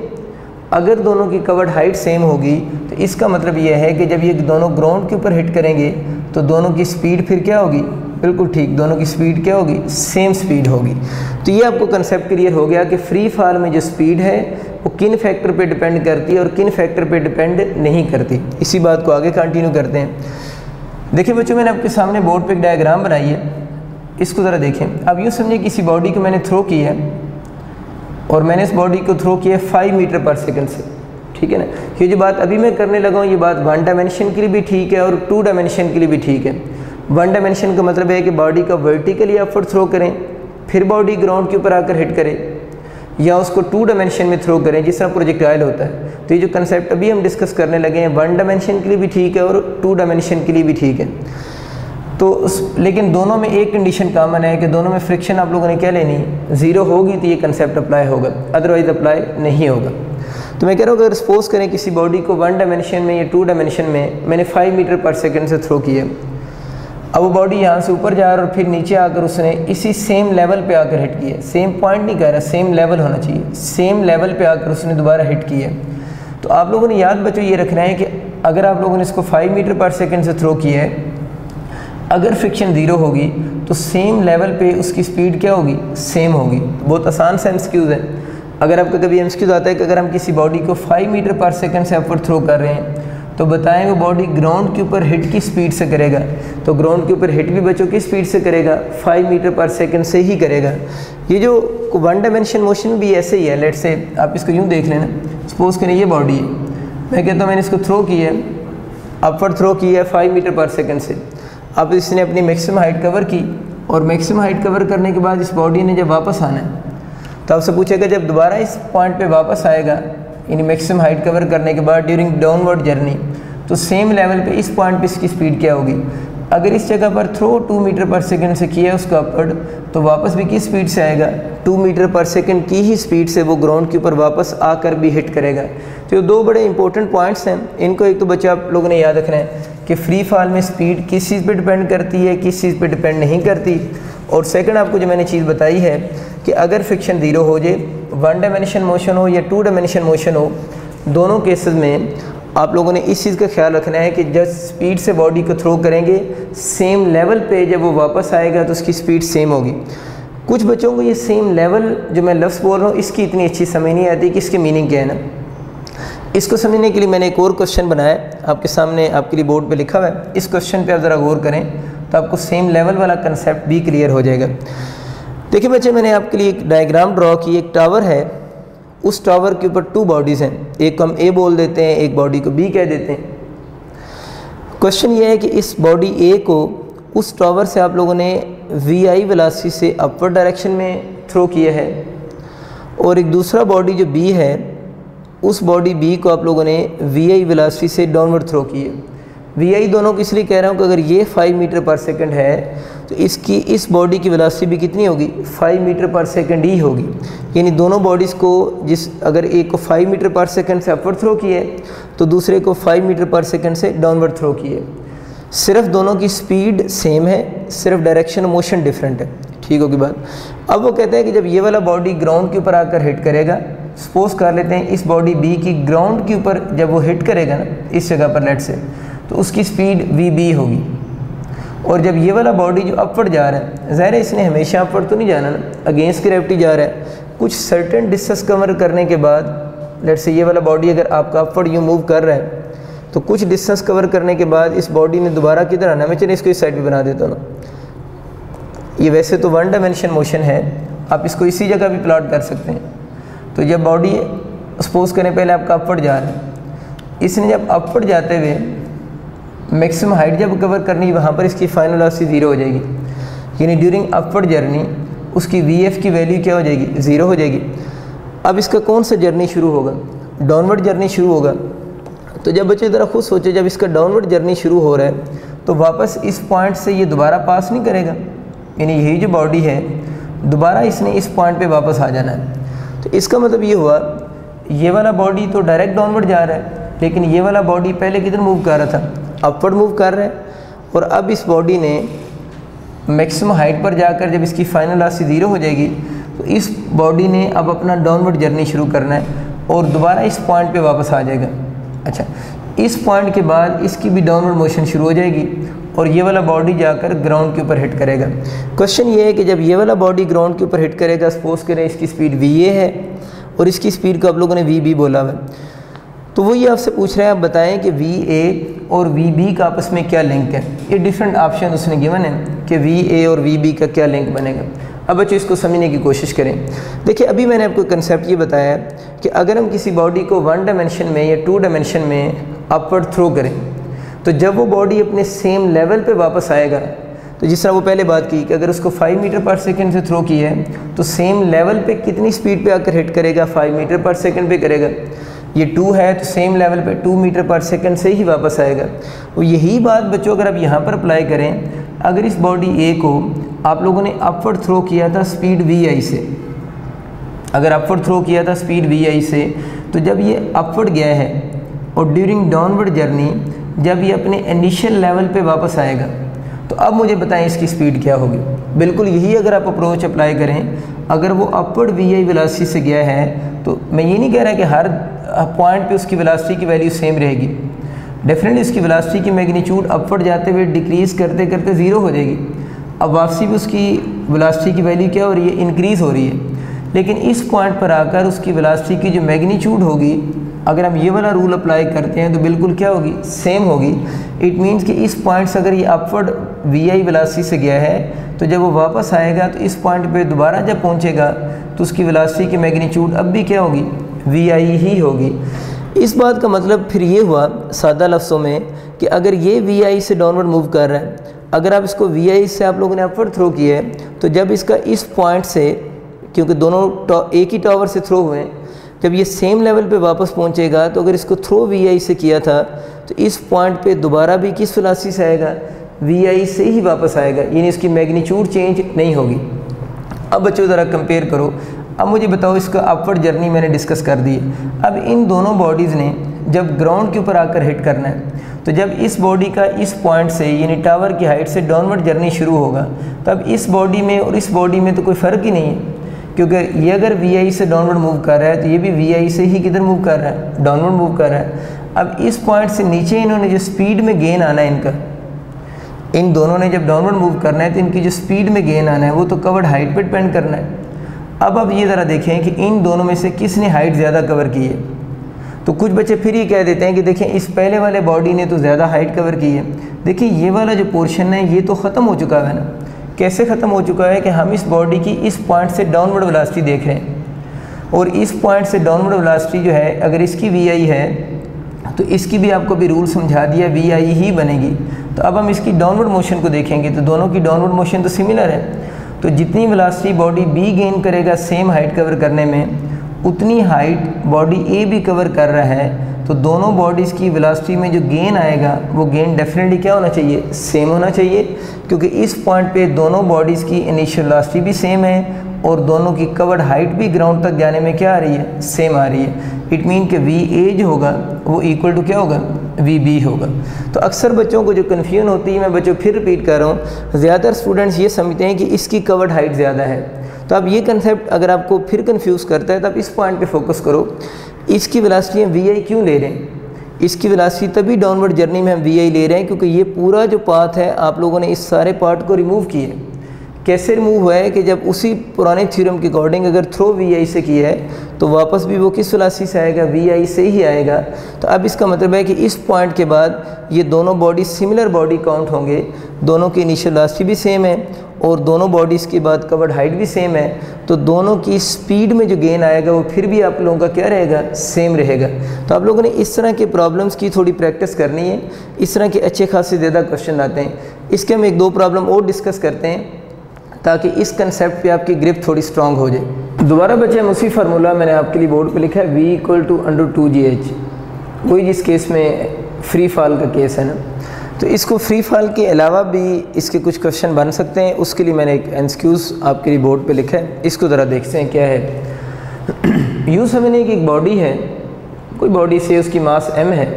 अगर दोनों की कवर्ड हाइट सेम होगी तो इसका मतलब यह है कि जब ये दोनों ग्राउंड के ऊपर हिट करेंगे तो दोनों की स्पीड फिर क्या होगी, बिल्कुल ठीक, दोनों की स्पीड क्या होगी, सेम स्पीड होगी। तो ये आपको कंसेप्ट क्लियर हो गया कि फ्री फॉल में जो स्पीड है वो किन फैक्टर पे डिपेंड करती है और किन फैक्टर पे डिपेंड नहीं करती। इसी बात को आगे कंटिन्यू करते हैं। देखिए बच्चों, मैंने आपके सामने बोर्ड पे एक डायग्राम बनाई है, इसको ज़रा देखें। अब यूँ समझिए किसी बॉडी को मैंने थ्रो किया है और मैंने इस बॉडी को थ्रो किया 5 मीटर पर सेकंड से, ठीक है ना। ये जो बात अभी मैं करने लगा हूँ ये बात 1 डायमेंशन के लिए भी ठीक है और 2 डायमेंशन के लिए भी ठीक है। 1 डायमेंशन का मतलब है कि बॉडी का वर्टिकली अपवर्ड थ्रो करें फिर बॉडी ग्राउंड के ऊपर आकर हिट करे, या उसको 2 डायमेंशन में थ्रो करें जिसका प्रोजेक्टाइल होता है। तो ये जो कंसेप्ट अभी हम डिस्कस करने लगे हैं 1 डायमेंशन के लिए भी ठीक है और 2 डायमेंशन के लिए भी ठीक है। तो लेकिन दोनों में एक कंडीशन कॉमन है कि दोनों में फ्रिक्शन आप लोगों ने क्या लेनी, 0 होगी तो ये कंसेप्ट अप्लाई होगा, अदरवाइज अप्लाई नहीं होगा। तो मैं कह रहा हूँ अगर सपोज करें किसी बॉडी को 1 डायमेंशन में या 2 डायमेंशन में मैंने 5 मीटर पर सेकंड से थ्रो किया, अब वो बॉडी यहाँ से ऊपर जा रहा है और फिर नीचे आकर उसने इसी सेम लेवल पे आकर हिट किया। सेम पॉइंट नहीं कह रहा, सेम लेवल होना चाहिए, सेम लेवल पे आकर उसने दोबारा हिट किया। तो आप लोगों ने याद बच्चों ये रखना है कि अगर आप लोगों ने इसको 5 मीटर पर सेकंड से थ्रो किया है, अगर फ्रिक्शन 0 होगी तो सेम लेवल पे उसकी स्पीड क्या होगी, सेम होगी। बहुत आसान सा एमसीक्यूज़ है। अगर आपका कभी एमसीक्यूज़ आता है कि अगर हम किसी बॉडी को 5 मीटर पर सेकंड से अपवर्ड थ्रो कर रहे हैं तो बताएं वो बॉडी ग्राउंड के ऊपर हिट की स्पीड से करेगा, तो ग्राउंड के ऊपर हिट भी बच्चों की स्पीड से करेगा, 5 मीटर पर सेकंड से ही करेगा। ये जो 1 डायमेंशन मोशन भी ऐसे ही है। लेट से आप इसको यूँ देख लेना, सपोज करें ये बॉडी है, मैं कहता हूँ मैंने इसको थ्रो किया है, अपवर्ड थ्रो किया है 5 मीटर पर सेकंड से। अब इसने अपनी मैक्सिमम हाइट कवर की और मैक्सिमम हाइट कवर करने के बाद इस बॉडी ने जब वापस आना है तो आपसे पूछेगा जब दोबारा इस पॉइंट पे वापस आएगा, यानी मैक्सिमम हाइट कवर करने के बाद ड्यूरिंग डाउनवर्ड जर्नी, तो सेम लेवल पे इस पॉइंट पे इसकी स्पीड क्या होगी। अगर इस जगह पर थ्रो 2 मीटर पर सेकंड से किया है उसका अपवर्ड, तो वापस भी किस स्पीड से आएगा, 2 मीटर पर सेकंड की ही स्पीड से वो ग्राउंड के ऊपर वापस आकर भी हिट करेगा। तो ये 2 बड़े इंपॉर्टेंट पॉइंट्स हैं, इनको एक तो बच्चे आप लोगों ने याद रखना है कि फ्री फॉल में स्पीड किस चीज़ पे डिपेंड करती है, किस चीज़ पे डिपेंड नहीं करती। और सेकंड आपको जो मैंने चीज़ बताई है कि अगर फ्रिक्शन 0 हो जाए, 1 डायमेंशन मोशन हो या 2 डायमेंशन मोशन हो, दोनों केसेस में आप लोगों ने इस चीज़ का ख्याल रखना है कि जब स्पीड से बॉडी को थ्रो करेंगे सेम लेवल पे जब वो वापस आएगा तो उसकी स्पीड सेम होगी। कुछ बच्चों को ये सेम लेवल जो मैं लफ्ज़ बोल रहा हूँ इसकी इतनी अच्छी समझ नहीं आती कि इसके मीनिंग क्या है ना। इसको समझने के लिए मैंने एक और क्वेश्चन बनाया, आपके सामने आपके लिए बोर्ड पे लिखा हुआ है। इस क्वेश्चन पे आप ज़रा गौर करें तो आपको सेम लेवल वाला कंसेप्ट भी क्लियर हो जाएगा। देखिए बच्चे, मैंने आपके लिए एक डायग्राम ड्रॉ की। एक टावर है, उस टावर के ऊपर 2 बॉडीज़ हैं, एक को हम ए बोल देते हैं, एक बॉडी को बी कह देते हैं। क्वेश्चन ये है कि इस बॉडी ए को उस टावर से आप लोगों ने वी वेलोसिटी से अपवर्ड डायरेक्शन में थ्रो किया है, और एक दूसरा बॉडी जो बी है उस बॉडी बी को आप लोगों ने वी वेलोसिटी से डाउनवर्ड थ्रो किया। वी दोनों को इसलिए कह रहा हूँ कि अगर ये 5 मीटर पर सेकंड है तो इसकी इस बॉडी की वेलोसिटी भी कितनी होगी 5 मीटर पर सेकंड ही होगी। यानी दोनों बॉडीज़ को अगर एक को 5 मीटर पर सेकंड से अपवर्ड थ्रो किए तो दूसरे को 5 मीटर पर सेकंड से डाउनवर्ड थ्रो किए। सिर्फ दोनों की स्पीड सेम है, सिर्फ डायरेक्शन मोशन डिफरेंट है। ठीक होगी बात। अब वो कहते हैं कि जब ये वाला बॉडी ग्राउंड के ऊपर आकर हिट करेगा, सपोज कर लेते हैं इस बॉडी बी की ग्राउंड के ऊपर जब वो हिट करेगा ना इस जगह पर लेट से, तो उसकी स्पीड वी होगी। और जब ये वाला बॉडी जो अपवर्ड जा रहा है, ज़ाहिर है इसने हमेशा अपवर्ड तो नहीं जाना ना, अगेंस्ट ग्रेविटी जा रहा है। कुछ सर्टेन डिस्टेंस कवर करने के बाद लेट से ये वाला बॉडी अगर आपका अपवर्ड यूँ मूव कर रहा है तो कुछ डिस्टेंस कवर करने के बाद इस बॉडी ने दोबारा किधर आना है। मैं चलिए इसको इस साइड पे बना देता हूँ ना। ये वैसे तो 1 डायमेंशन मोशन है, आप इसको इसी जगह भी प्लॉट कर सकते हैं। तो जब बॉडी सपोज करें पहले आपका अपवर्ड जा रहा है, इसने जब अपवर्ड जाते हुए मैक्सिमम हाइट जब कवर करनी है वहाँ पर इसकी फाइनल वेलोसिटी 0 हो जाएगी। यानी ड्यूरिंग अपवर्ड जर्नी उसकी वी की वैल्यू क्या हो जाएगी 0 हो जाएगी। अब इसका कौन सा जर्नी शुरू होगा, डाउनवर्ड जर्नी शुरू होगा। तो जब बच्चे ज़रा खुद सोचे, जब इसका डाउनवर्ड जर्नी शुरू हो रहा है तो वापस इस पॉइंट से ये दोबारा पास नहीं करेगा। यानी यही जो बॉडी है दोबारा इसने इस पॉइंट पे वापस आ जाना है। तो इसका मतलब ये हुआ ये वाला बॉडी तो डायरेक्ट डाउनवर्ड जा रहा है, लेकिन ये वाला बॉडी पहले किधर मूव कर रहा था, अपवर्ड मूव कर रहा है। और अब इस बॉडी ने मैक्सिमम हाइट पर जाकर जब इसकी फाइनल वेलोसिटी 0 हो जाएगी तो इस बॉडी ने अब अपना डाउनवर्ड जर्नी शुरू करना है और दोबारा इस पॉइंट पे वापस आ जाएगा। अच्छा, इस पॉइंट के बाद इसकी भी डाउनवर्ड मोशन शुरू हो जाएगी और ये वाला बॉडी जाकर ग्राउंड के ऊपर हिट करेगा। क्वेश्चन ये है कि जब ये वाला बॉडी ग्राउंड के ऊपर हिट करेगा, सपोज करें इसकी स्पीड वी है और इसकी स्पीड को आप लोगों ने वी बोला हुआ है, तो वो ये आपसे पूछ रहे हैं आप बताएं कि वी और वी का आपस में क्या लिंक है। ये डिफरेंट ऑप्शन उसने गिवन है कि वी और वी का क्या लिंक बनेगा। अब बच्चों इसको समझने की कोशिश करें। देखिए अभी मैंने आपको कंसेप्ट ये बताया कि अगर हम किसी बॉडी को 1 डायमेंशन में या 2 डायमेंशन में अपवर्ड थ्रो करें तो जब वो बॉडी अपने सेम लेवल पे वापस आएगा, तो जिस तरह वो पहले बात की कि अगर उसको 5 मीटर पर सेकंड से थ्रो किया है तो सेम लेवल पे कितनी स्पीड पे आकर हिट करेगा, 5 मीटर पर सेकंड पे करेगा। ये 2 है तो सेम लेवल पे 2 मीटर पर सेकंड से ही वापस आएगा। और यही बात बच्चों अगर आप यहाँ पर अप्लाई करें, अगर इस बॉडी ए को आप लोगों ने अपवर्ड थ्रो किया था स्पीड वी से, अगर अपवर्ड थ्रो किया था स्पीड वी से, तो जब ये अपवर्ड गया है और ड्यूरिंग डाउनवर्ड जर्नी जब ये अपने इनिशियल लेवल पे वापस आएगा, तो अब मुझे बताएं इसकी स्पीड क्या होगी। बिल्कुल यही अगर आप अप्रोच अप्लाई करें, अगर वो अपवर्ड वी वेलोसिटी से गया है तो मैं ये नहीं कह रहा कि हर पॉइंट पे उसकी वेलोसिटी की वैल्यू सेम रहेगी। डेफिनेटली उसकी वेलोसिटी की मैग्नीट्यूड अपवर्ड जाते हुए डिक्रीज़ करते करते 0 हो जाएगी। अब वापसी भी उसकी वेलोसिटी की वैल्यू क्या हो रही है, इंक्रीज़ हो रही है। लेकिन इस पॉइंट पर आकर उसकी वेलोसिटी की जो मैग्नीट्यूड होगी, अगर हम ये वाला रूल अप्लाई करते हैं तो बिल्कुल क्या होगी, सेम होगी। इट मीन्स कि इस पॉइंट से अगर ये अपवर्ड वी वेलोसिटी से गया है तो जब वो वापस आएगा तो इस पॉइंट पे दोबारा जब पहुंचेगा तो उसकी वेलोसिटी की मैग्नीट्यूड अब भी क्या होगी, वी ही होगी। इस बात का मतलब फिर ये हुआ सादा लफ्ज़ों में कि अगर ये वी से डाउनवर्ड मूव कर रहा है, अगर आप इसको वी से आप लोगों ने अपवर्ड थ्रो किया है, तो जब इसका इस पॉइंट से, क्योंकि दोनों एक ही टावर से थ्रो हुए हैं, जब ये सेम लेवल पे वापस पहुंचेगा तो अगर इसको थ्रो वी से किया था तो इस पॉइंट पे दोबारा भी किस वेलोसिटी से आएगा, वी से ही वापस आएगा। यानी इसकी मैग्नीट्यूड चेंज नहीं होगी। अब बच्चों ज़रा कंपेयर करो। अब मुझे बताओ, इसका अपवर्ड जर्नी मैंने डिस्कस कर दी। अब इन दोनों बॉडीज़ ने जब ग्राउंड के ऊपर आकर हिट करना है, तो जब इस बॉडी का इस पॉइंट से यानी टावर की हाइट से डाउनवर्ड जर्नी शुरू होगा, तब इस बॉडी में और इस बॉडी में तो कोई फ़र्क ही नहीं है, क्योंकि ये अगर वी से डाउनवर्ड मूव कर रहा है तो ये भी वी से ही किधर मूव कर रहा है, डाउनवर्ड मूव कर रहा है। अब इस पॉइंट से नीचे इन्होंने जो स्पीड में गेन आना है इनका, इन दोनों ने जब डाउनवर्ड मूव करना है तो इनकी जो स्पीड में गेन आना है वो तो कवर्ड हाइट पर डिपेंड करना है। अब ये ज़रा देखें कि इन दोनों में से किसने हाइट ज़्यादा कवर की है। तो कुछ बच्चे फिर ये कह देते हैं कि देखें इस पहले वाले बॉडी ने तो ज़्यादा हाइट कवर की है। देखिए ये वाला जो पोर्शन है ये तो ख़त्म हो चुका है ना। कैसे ख़त्म हो चुका है कि हम इस बॉडी की इस पॉइंट से डाउनवर्ड वेलोसिटी देख रहे हैं, और इस पॉइंट से डाउनवर्ड वेलोसिटी जो है अगर इसकी वी है तो इसकी भी आपको भी रूल समझा दिया, वी ही बनेगी। तो अब हम इसकी डाउनवर्ड मोशन को देखेंगे तो दोनों की डाउनवर्ड मोशन तो सिमिलर है। तो जितनी वेलोसिटी बॉडी बी गेन करेगा सेम हाइट कवर करने में, उतनी हाइट बॉडी ए भी कवर कर रहा है तो दोनों बॉडीज़ की वेलोसिटी में जो गेन आएगा वो गेन डेफिनेटली क्या होना चाहिए, सेम होना चाहिए, क्योंकि इस पॉइंट पे दोनों बॉडीज़ की इनिशियल वेलोसिटी भी सेम है और दोनों की कवर्ड हाइट भी ग्राउंड तक जाने में क्या आ रही है, सेम आ रही है। इट मीन कि वी ए जो होगा वो इक्वल टू क्या होगा, वी बी होगा। तो अक्सर बच्चों को जो कन्फ्यूजन होती है, मैं बच्चों फिर रिपीट कर रहा हूँ, ज़्यादातर स्टूडेंट्स ये समझते हैं कि इसकी कवर्ड हाइट ज़्यादा है। तो अब ये कंसेप्ट अगर आपको फिर कंफ्यूज करता है तो आप इस पॉइंट पे फोकस करो, इसकी वेलोसिटी हम वी आई क्यों ले रहे हैं, इसकी वेलोसिटी तभी डाउनवर्ड जर्नी में हम वी आई ले रहे हैं क्योंकि ये पूरा जो पाथ है आप लोगों ने इस सारे पार्ट को रिमूव किए। कैसे रिमूव हुआ है कि जब उसी पुराने थ्योरम के अकॉर्डिंग अगर थ्रो वी आई से किया है तो वापस भी वो किस वेलोसिटी से आएगा, वी आई से ही आएगा। तो अब इसका मतलब है कि इस पॉइंट के बाद ये दोनों बॉडी सिमिलर बॉडी काउंट होंगे, दोनों की इनिशियल वेलोसिटी भी सेम है और दोनों बॉडीज़ के बाद कवर्ड हाइट भी सेम है, तो दोनों की स्पीड में जो गेन आएगा वो फिर भी आप लोगों का क्या रहेगा, सेम रहेगा। तो आप लोगों ने इस तरह के प्रॉब्लम्स की थोड़ी प्रैक्टिस करनी है, इस तरह के अच्छे खासे ज़्यादा क्वेश्चन आते हैं। इसके हम एक दो प्रॉब्लम और डिस्कस करते हैं ताकि इस कंसेप्ट पे आपकी ग्रिप थोड़ी स्ट्रांग हो जाए। दोबारा बच्चे हम उसी फार्मूला मैंने आपके लिए बोर्ड पे लिखा है v इक्वल टू √2gh, वही जिस केस में फ्री फॉल का केस है ना। तो इसको फ्री फॉल के अलावा भी इसके कुछ क्वेश्चन बन सकते हैं, उसके लिए मैंने एक एमसीक्यूज़ आपके लिए बोर्ड पे लिखा है, इसको ज़रा देखते हैं क्या है। यूँ समझने की एक बॉडी है, कोई बॉडी से उसकी मास m है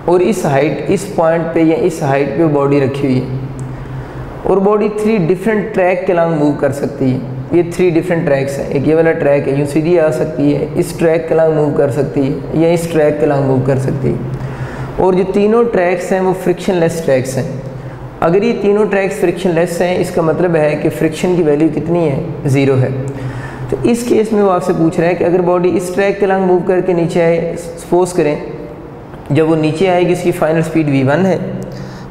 और इस हाइट, इस पॉइंट पे या इस हाइट पे वो बॉडी रखी हुई है और बॉडी 3 डिफरेंट ट्रैक के लॉन्ग मूव कर सकती है। ये 3 डिफरेंट ट्रैक्स हैं, एक ये वाला ट्रैक है, यूँ सीधी आ सकती है, इस ट्रैक के लॉन्ग मूव कर सकती है या इस ट्रैक के लॉन्ग मूव कर सकती है। और जो तीनों ट्रैक्स हैं वो फ्रिक्शनलेस ट्रैक्स हैं। अगर ये तीनों ट्रैक्स फ्रिक्शनलेस हैं इसका मतलब है कि फ्रिक्शन की वैल्यू कितनी है, 0 है। तो इस केस में वो आपसे पूछ रहा है कि अगर बॉडी इस ट्रैक के लॉन्ग मूव करके नीचे आए, सपोज करें जब वो नीचे आएगी इसकी फाइनल स्पीड v1 है,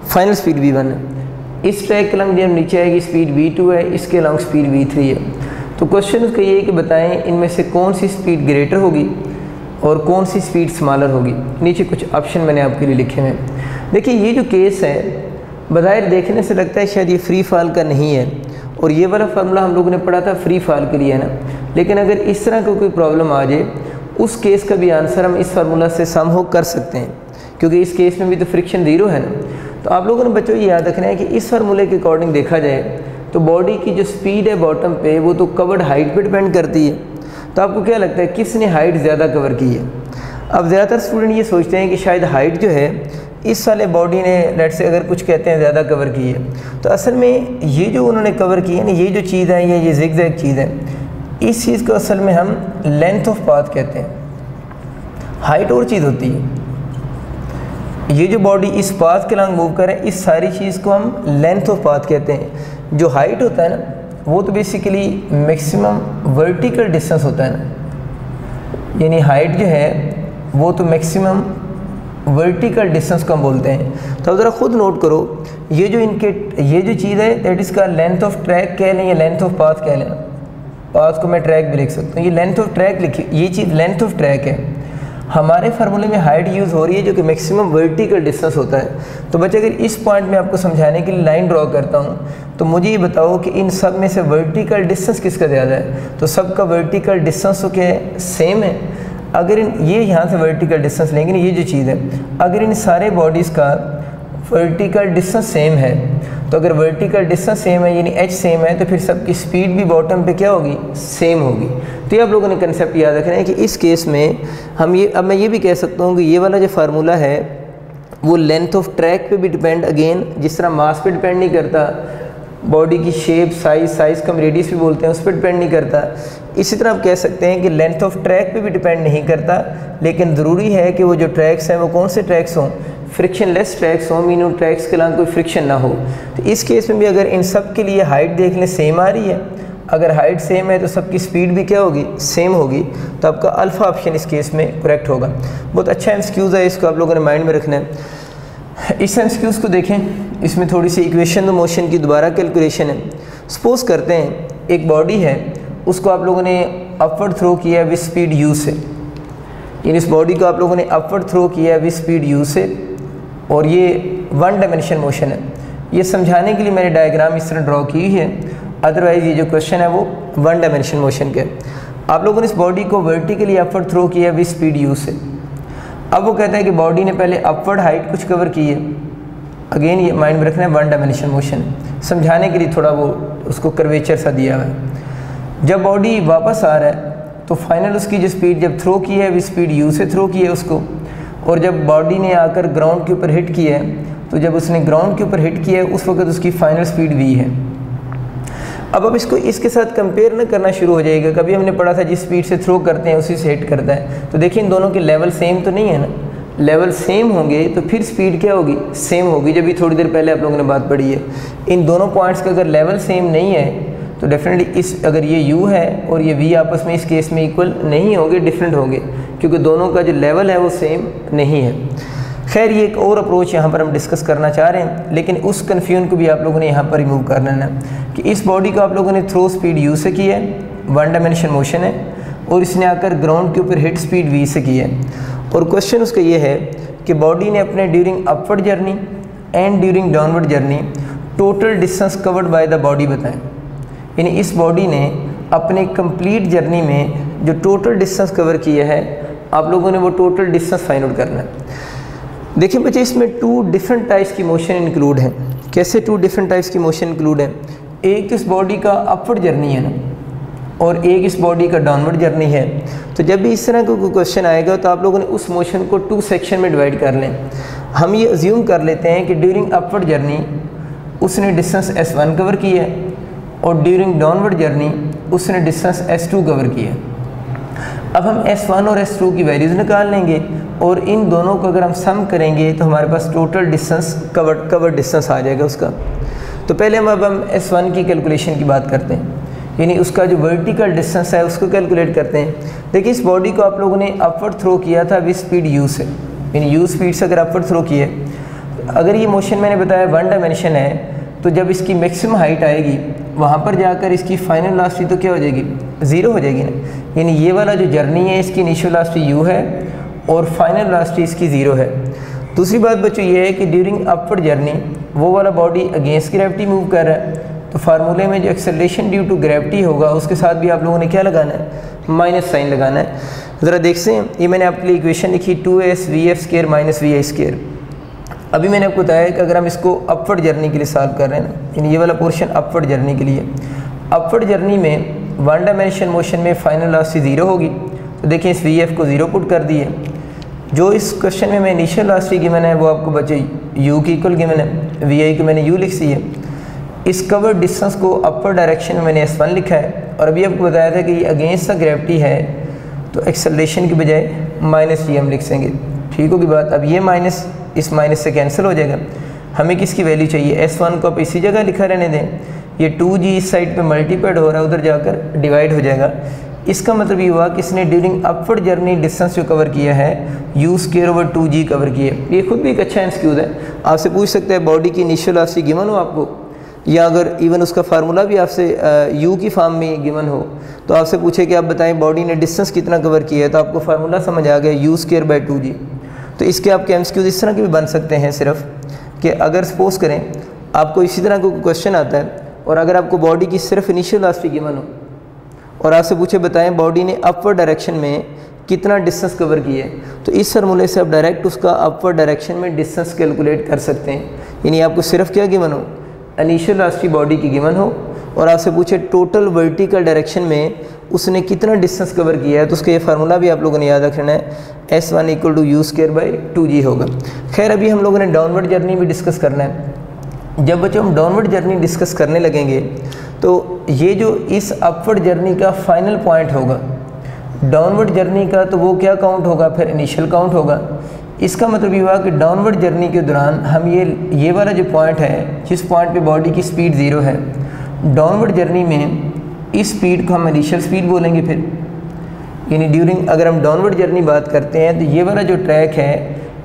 फाइनल स्पीड v1 है, इस ट्रैक के लॉन्ग जब नीचे आएगी स्पीड v2 है, इसके लॉन्ग स्पीड v3 है। तो क्वेश्चन उसका ये है कि बताएं इनमें से कौन सी स्पीड ग्रेटर होगी और कौन सी स्पीड स्मॉलर होगी। नीचे कुछ ऑप्शन मैंने आपके लिए लिखे हैं। देखिए ये जो केस है बज़ाहिर देखने से लगता है शायद ये फ्री फॉल का नहीं है और ये वाला फार्मूला हम लोगों ने पढ़ा था फ्री फॉल के लिए है ना। लेकिन अगर इस तरह का कोई प्रॉब्लम आ जाए उस केस का भी आंसर हम इस फार्मूला से सम हो कर सकते हैं, क्योंकि इस केस में भी तो फ्रिक्शन 0 है ना। तो आप लोगों ने बच्चों ये याद रखना है कि इस फार्मूले के अकॉर्डिंग देखा जाए तो बॉडी की जो स्पीड है बॉटम पे वो तो कवर्ड हाइट पे डिपेंड करती है। तो आपको क्या लगता है किसने हाइट ज़्यादा कवर की है? अब ज़्यादातर स्टूडेंट ये सोचते हैं कि शायद हाइट जो है इस वाले बॉडी ने लेट से अगर कुछ कहते हैं ज़्यादा कवर की है, तो असल में ये जो उन्होंने कवर की है ना, ये जो चीज़ है ये ज़िगज़ैग चीज़ है, इस चीज़ को असल में हम लेंथ ऑफ पाथ कहते हैं। हाइट और चीज़ होती है, ये जो बॉडी इस पाथ के लॉन्ग मूव करे इस सारी चीज़ को हम लेंथ ऑफ पाथ कहते हैं। जो हाइट होता है ना वो तो बेसिकली मैक्सिमम वर्टिकल डिस्टेंस होता है ना, यानी हाइट जो है वो तो मैक्सिमम वर्टिकल डिस्टेंस को हम बोलते हैं। तो अब ज़रा खुद नोट करो, ये जो चीज़ है दैट इसका लेंथ ऑफ ट्रैक कह लें या लेंथ ऑफ पाथ कह लें, पाथ को मैं ट्रैक भी लिख सकता हूँ, ये लेंथ ऑफ ट्रैक लिखी, ये चीज़ लेंथ ऑफ ट्रैक है। हमारे फार्मूले में हाइट यूज़ हो रही है जो कि मैक्सिमम वर्टिकल डिस्टेंस होता है। तो बच्चे अगर इस पॉइंट में आपको समझाने के लिए लाइन ड्रॉ करता हूँ तो मुझे ये बताओ कि इन सब में से वर्टिकल डिस्टेंस किसका ज़्यादा है? तो सबका वर्टिकल डिस्टेंस तो क्या है, सेम है। अगर ये यहाँ से वर्टिकल डिस्टेंस लेंगे ना, ये जो चीज़ है, अगर इन सारे बॉडीज़ का वर्टिकल डिस्टेंस सेम है तो अगर वर्टिकल डिस्टेंस सेम है यानी h सेम है तो फिर सबकी स्पीड भी बॉटम पे क्या होगी, सेम होगी। तो ये आप लोगों ने कंसेप्ट याद रखना है कि इस केस में हम ये, अब मैं ये भी कह सकता हूँ कि ये वाला जो फार्मूला है वो लेंथ ऑफ ट्रैक पे भी डिपेंड, अगेन जिस तरह मास पे डिपेंड नहीं करता, बॉडी की शेप साइज़ का हम रेडियस भी बोलते हैं उस पर डिपेंड नहीं करता, इसी तरह आप कह सकते हैं कि लेंथ ऑफ ट्रैक पे भी डिपेंड नहीं करता, लेकिन ज़रूरी है कि वो जो ट्रैक्स हैं वो कौन से ट्रैक्स हों, फ्रिक्शनलेस ट्रैक्स हों, मीन उन ट्रैक्स के अलावा कोई फ्रिक्शन ना हो। तो इस केस में भी अगर इन सब के लिए हाइट देख लें सेम आ रही है, अगर हाइट सेम है तो सबकी स्पीड भी क्या होगी, सेम होगी। तो आपका अल्फ़ा ऑप्शन इस केस में करेक्ट होगा। बहुत अच्छा एमसीक्यूज़ है, इसको आप लोगों ने माइंड में रखना है। इस एमसीक्यूज़ को देखें, इसमें थोड़ी सी इक्वेशन ऑफ मोशन की दोबारा कैलकुलेशन है। सपोज़ करते हैं एक बॉडी है, उसको आप लोगों ने अपवर्ड थ्रो किया विद स्पीड u से, यानी इस बॉडी को आप लोगों ने अपवर्ड थ्रो किया विद स्पीड u से, और ये 1 डायमेंशन मोशन है। ये समझाने के लिए मैंने डायग्राम इस तरह ड्रॉ की हुई है, अदरवाइज़ ये जो क्वेश्चन है वो 1 डायमेंशन मोशन के। आप लोगों ने इस बॉडी को वर्टिकली अपवर्ड थ्रो किया विद स्पीड u से। अब वो कहता है कि बॉडी ने पहले अपवर्ड हाइट कुछ कवर की है, अगेन ये माइंड में रखना है वन डायमेंशन मोशन, समझाने के लिए थोड़ा वो उसको कर्वेचर सा दिया हुआ है। जब बॉडी वापस आ रहा है तो फाइनल उसकी जो स्पीड जब थ्रो की है वो स्पीड यू से थ्रो की है उसको, और जब बॉडी ने आकर ग्राउंड के ऊपर हिट किया है तो जब उसने ग्राउंड के ऊपर हिट किया है उस वक्त उसकी फाइनल स्पीड वी है। अब इसको इसके साथ कंपेयर न करना शुरू हो जाएगा। कभी हमने पढ़ा था जिस स्पीड से थ्रो करते हैं उसी से हिट करता है, तो देखिए इन दोनों के लेवल सेम तो नहीं है ना, लेवल सेम होंगे तो फिर स्पीड क्या होगी, सेम होगी। जब भी थोड़ी देर पहले आप लोगों ने बात पढ़ी है, इन दोनों पॉइंट्स का अगर लेवल सेम नहीं है तो डेफिनेटली इस अगर ये u है और ये v आपस में इस केस में इक्वल नहीं होंगे, डिफरेंट होंगे, क्योंकि दोनों का जो लेवल है वो सेम नहीं है। खैर ये एक और अप्रोच यहाँ पर हम डिस्कस करना चाह रहे हैं, लेकिन उस कन्फ्यूजन को भी आप लोगों ने यहाँ पर रिमूव कर लेना है कि इस बॉडी को आप लोगों ने थ्रो स्पीड u से की है, वन डायमेंशन मोशन है, और इसने आकर ग्राउंड के ऊपर हिट स्पीड v से की है। और क्वेश्चन उसका ये है कि बॉडी ने अपने during upward journey and during downward journey total distance covered by the body बताएं। यानी इस बॉडी ने अपने कंप्लीट जर्नी में जो टोटल डिस्टेंस कवर किया है, आप लोगों ने वो टोटल डिस्टेंस फाइंड आउट करना है। देखिए बच्चे, इसमें टू डिफरेंट टाइप्स की मोशन इंक्लूड हैं। कैसे टू डिफरेंट टाइप्स की मोशन इंक्लूड है? एक इस बॉडी का अपवर्ड जर्नी है ना, और एक इस बॉडी का डाउनवर्ड जर्नी है। तो जब भी इस तरह का कोई क्वेश्चन आएगा तो आप लोगों ने उस मोशन को टू सेक्शन में डिवाइड कर लें। हम ये अज्यूम कर लेते हैं कि ड्यूरिंग अपवर्ड जर्नी उसने डिस्टेंस s1 कवर की है, और ड्यूरिंग डाउनवर्ड जर्नी उसने डिस्टेंस s2 कवर की है। अब हम s1 और s2 की वैल्यूज़ निकाल लेंगे, और इन दोनों को अगर हम सम करेंगे तो हमारे पास टोटल डिस्टेंस कवर्ड डिस्टेंस आ जाएगा उसका। तो पहले हम s1 की कैलकुलेशन की बात करते हैं, यानी उसका जो वर्टिकल डिस्टेंस है उसको कैलकुलेट करते हैं। देखिए इस बॉडी को आप लोगों ने अपवर्ड थ्रो किया था विद स्पीड u से, यानी u स्पीड से अगर अपवर्ड थ्रो किए, अगर ये मोशन मैंने बताया वन डायमेंशन है, तो जब इसकी मैक्सिमम हाइट आएगी वहाँ पर जाकर इसकी फाइनल वेलोसिटी तो क्या हो जाएगी, ज़ीरो हो जाएगी ना। यानी ये वाला जो जर्नी है इसकी इनिशियल वेलोसिटी u है और फाइनल वेलोसिटी इसकी ज़ीरो है। दूसरी बात बच्चों ये है कि ड्यूरिंग अपवर्ड जर्नी वो वाला बॉडी अगेंस्ट ग्रेविटी मूव कर रहा है, तो फार्मूले में जो एक्सेलरेशन ड्यू टू ग्रेविटी होगा उसके साथ भी आप लोगों ने क्या लगाना है, माइनस साइन लगाना है। ज़रा देखते हैं, ये मैंने आपके लिए इक्वेशन लिखी 2s vf² माइनस vi²। अभी मैंने आपको बताया कि अगर हम इसको अपवर्ड जर्नी के लिए सॉल्व कर रहे हैं ना, यानी ये वाला पोर्शन अपवर्ड जर्नी के लिए, अपवर्ड जर्नी में वन डायमेंशन मोशन में फाइनल वेलोसिटी ज़ीरो होगी। तो देखिए इस vf को ज़ीरो पुट कर दिए। जो इस क्वेश्चन में मैं इनिशियल वेलोसिटी गिवन है वो आपको बचे u की इक्वल गिवन है, vi को मैंने u लिख दी है। इस कवर्ड डिस्टेंस को अपर डायरेक्शन में मैंने s1 लिखा है, और अभी आपको बताया था कि ये अगेंस्ट द ग्रेविटी है तो एक्सेलरेशन की बजाय माइनस जी हम लिख देंगे। ठीक होगी बात। अब ये माइनस इस माइनस से कैंसिल हो जाएगा। हमें किसकी वैल्यू चाहिए, s1 को आप इसी जगह लिखा रहने दें। ये 2g इस साइड पे मल्टीप्लाइड हो रहा है, उधर जाकर डिवाइड हो जाएगा। इसका मतलब ये हुआ कि इसने ड्यूरिंग अपवर्ड जर्नी डिस्टेंस जो कवर किया है u²/2g कवर किया है। ये खुद भी एक अच्छा एक्सक्यूज है। आपसे पूछ सकते हैं बॉडी की इनिशियल वेलोसिटी गिवन हो आपको, या अगर इवन उसका फार्मूला भी आपसे u की फॉर्म में गिवन हो, तो आपसे पूछे कि आप बताएं बॉडी ने डिस्टेंस कितना कवर किया है, तो आपको फार्मूला समझ आ गया u²/2g। तो इसके आपके एमसीक्यूज इस तरह के भी बन सकते हैं, सिर्फ कि अगर सपोज करें आपको इसी तरह का क्वेश्चन आता है और अगर आपको बॉडी की सिर्फ इनिशियल वेलोसिटी गिवन हो और आपसे पूछे बताएं बॉडी ने अपवर्ड डायरेक्शन में कितना डिस्टेंस कवर किया है, तो इस फार्मूले से आप डायरेक्ट उसका अपवर्ड डायरेक्शन में डिस्टेंस कैलकुलेट कर सकते हैं। यानी आपको सिर्फ क्या गिवन हो, इनिशियल वेलोसिटी बॉडी की गिवन हो और आपसे पूछे टोटल वर्टिकल डायरेक्शन में उसने कितना डिस्टेंस कवर किया है, तो उसका ये फार्मूला भी आप लोगों ने याद रखना है, s1 = u²/2g होगा। खैर अभी हम लोगों ने डाउनवर्ड जर्नी भी डिस्कस करना है। जब बच्चों हम डाउनवर्ड जर्नी डिस्कस करने लगेंगे तो ये जो इस अपवर्ड जर्नी का फाइनल पॉइंट होगा डाउनवर्ड जर्नी का, तो वो क्या काउंट होगा, फिर इनिशियल काउंट होगा। इसका मतलब ये हुआ कि डाउनवर्ड जर्नी के दौरान हम ये वाला जो पॉइंट है, जिस पॉइंट पे बॉडी की स्पीड ज़ीरो है, डाउनवर्ड जर्नी में इस स्पीड को हम इनिशियल स्पीड बोलेंगे। फिर यानी ड्यूरिंग अगर हम डाउनवर्ड जर्नी बात करते हैं तो ये वाला जो ट्रैक है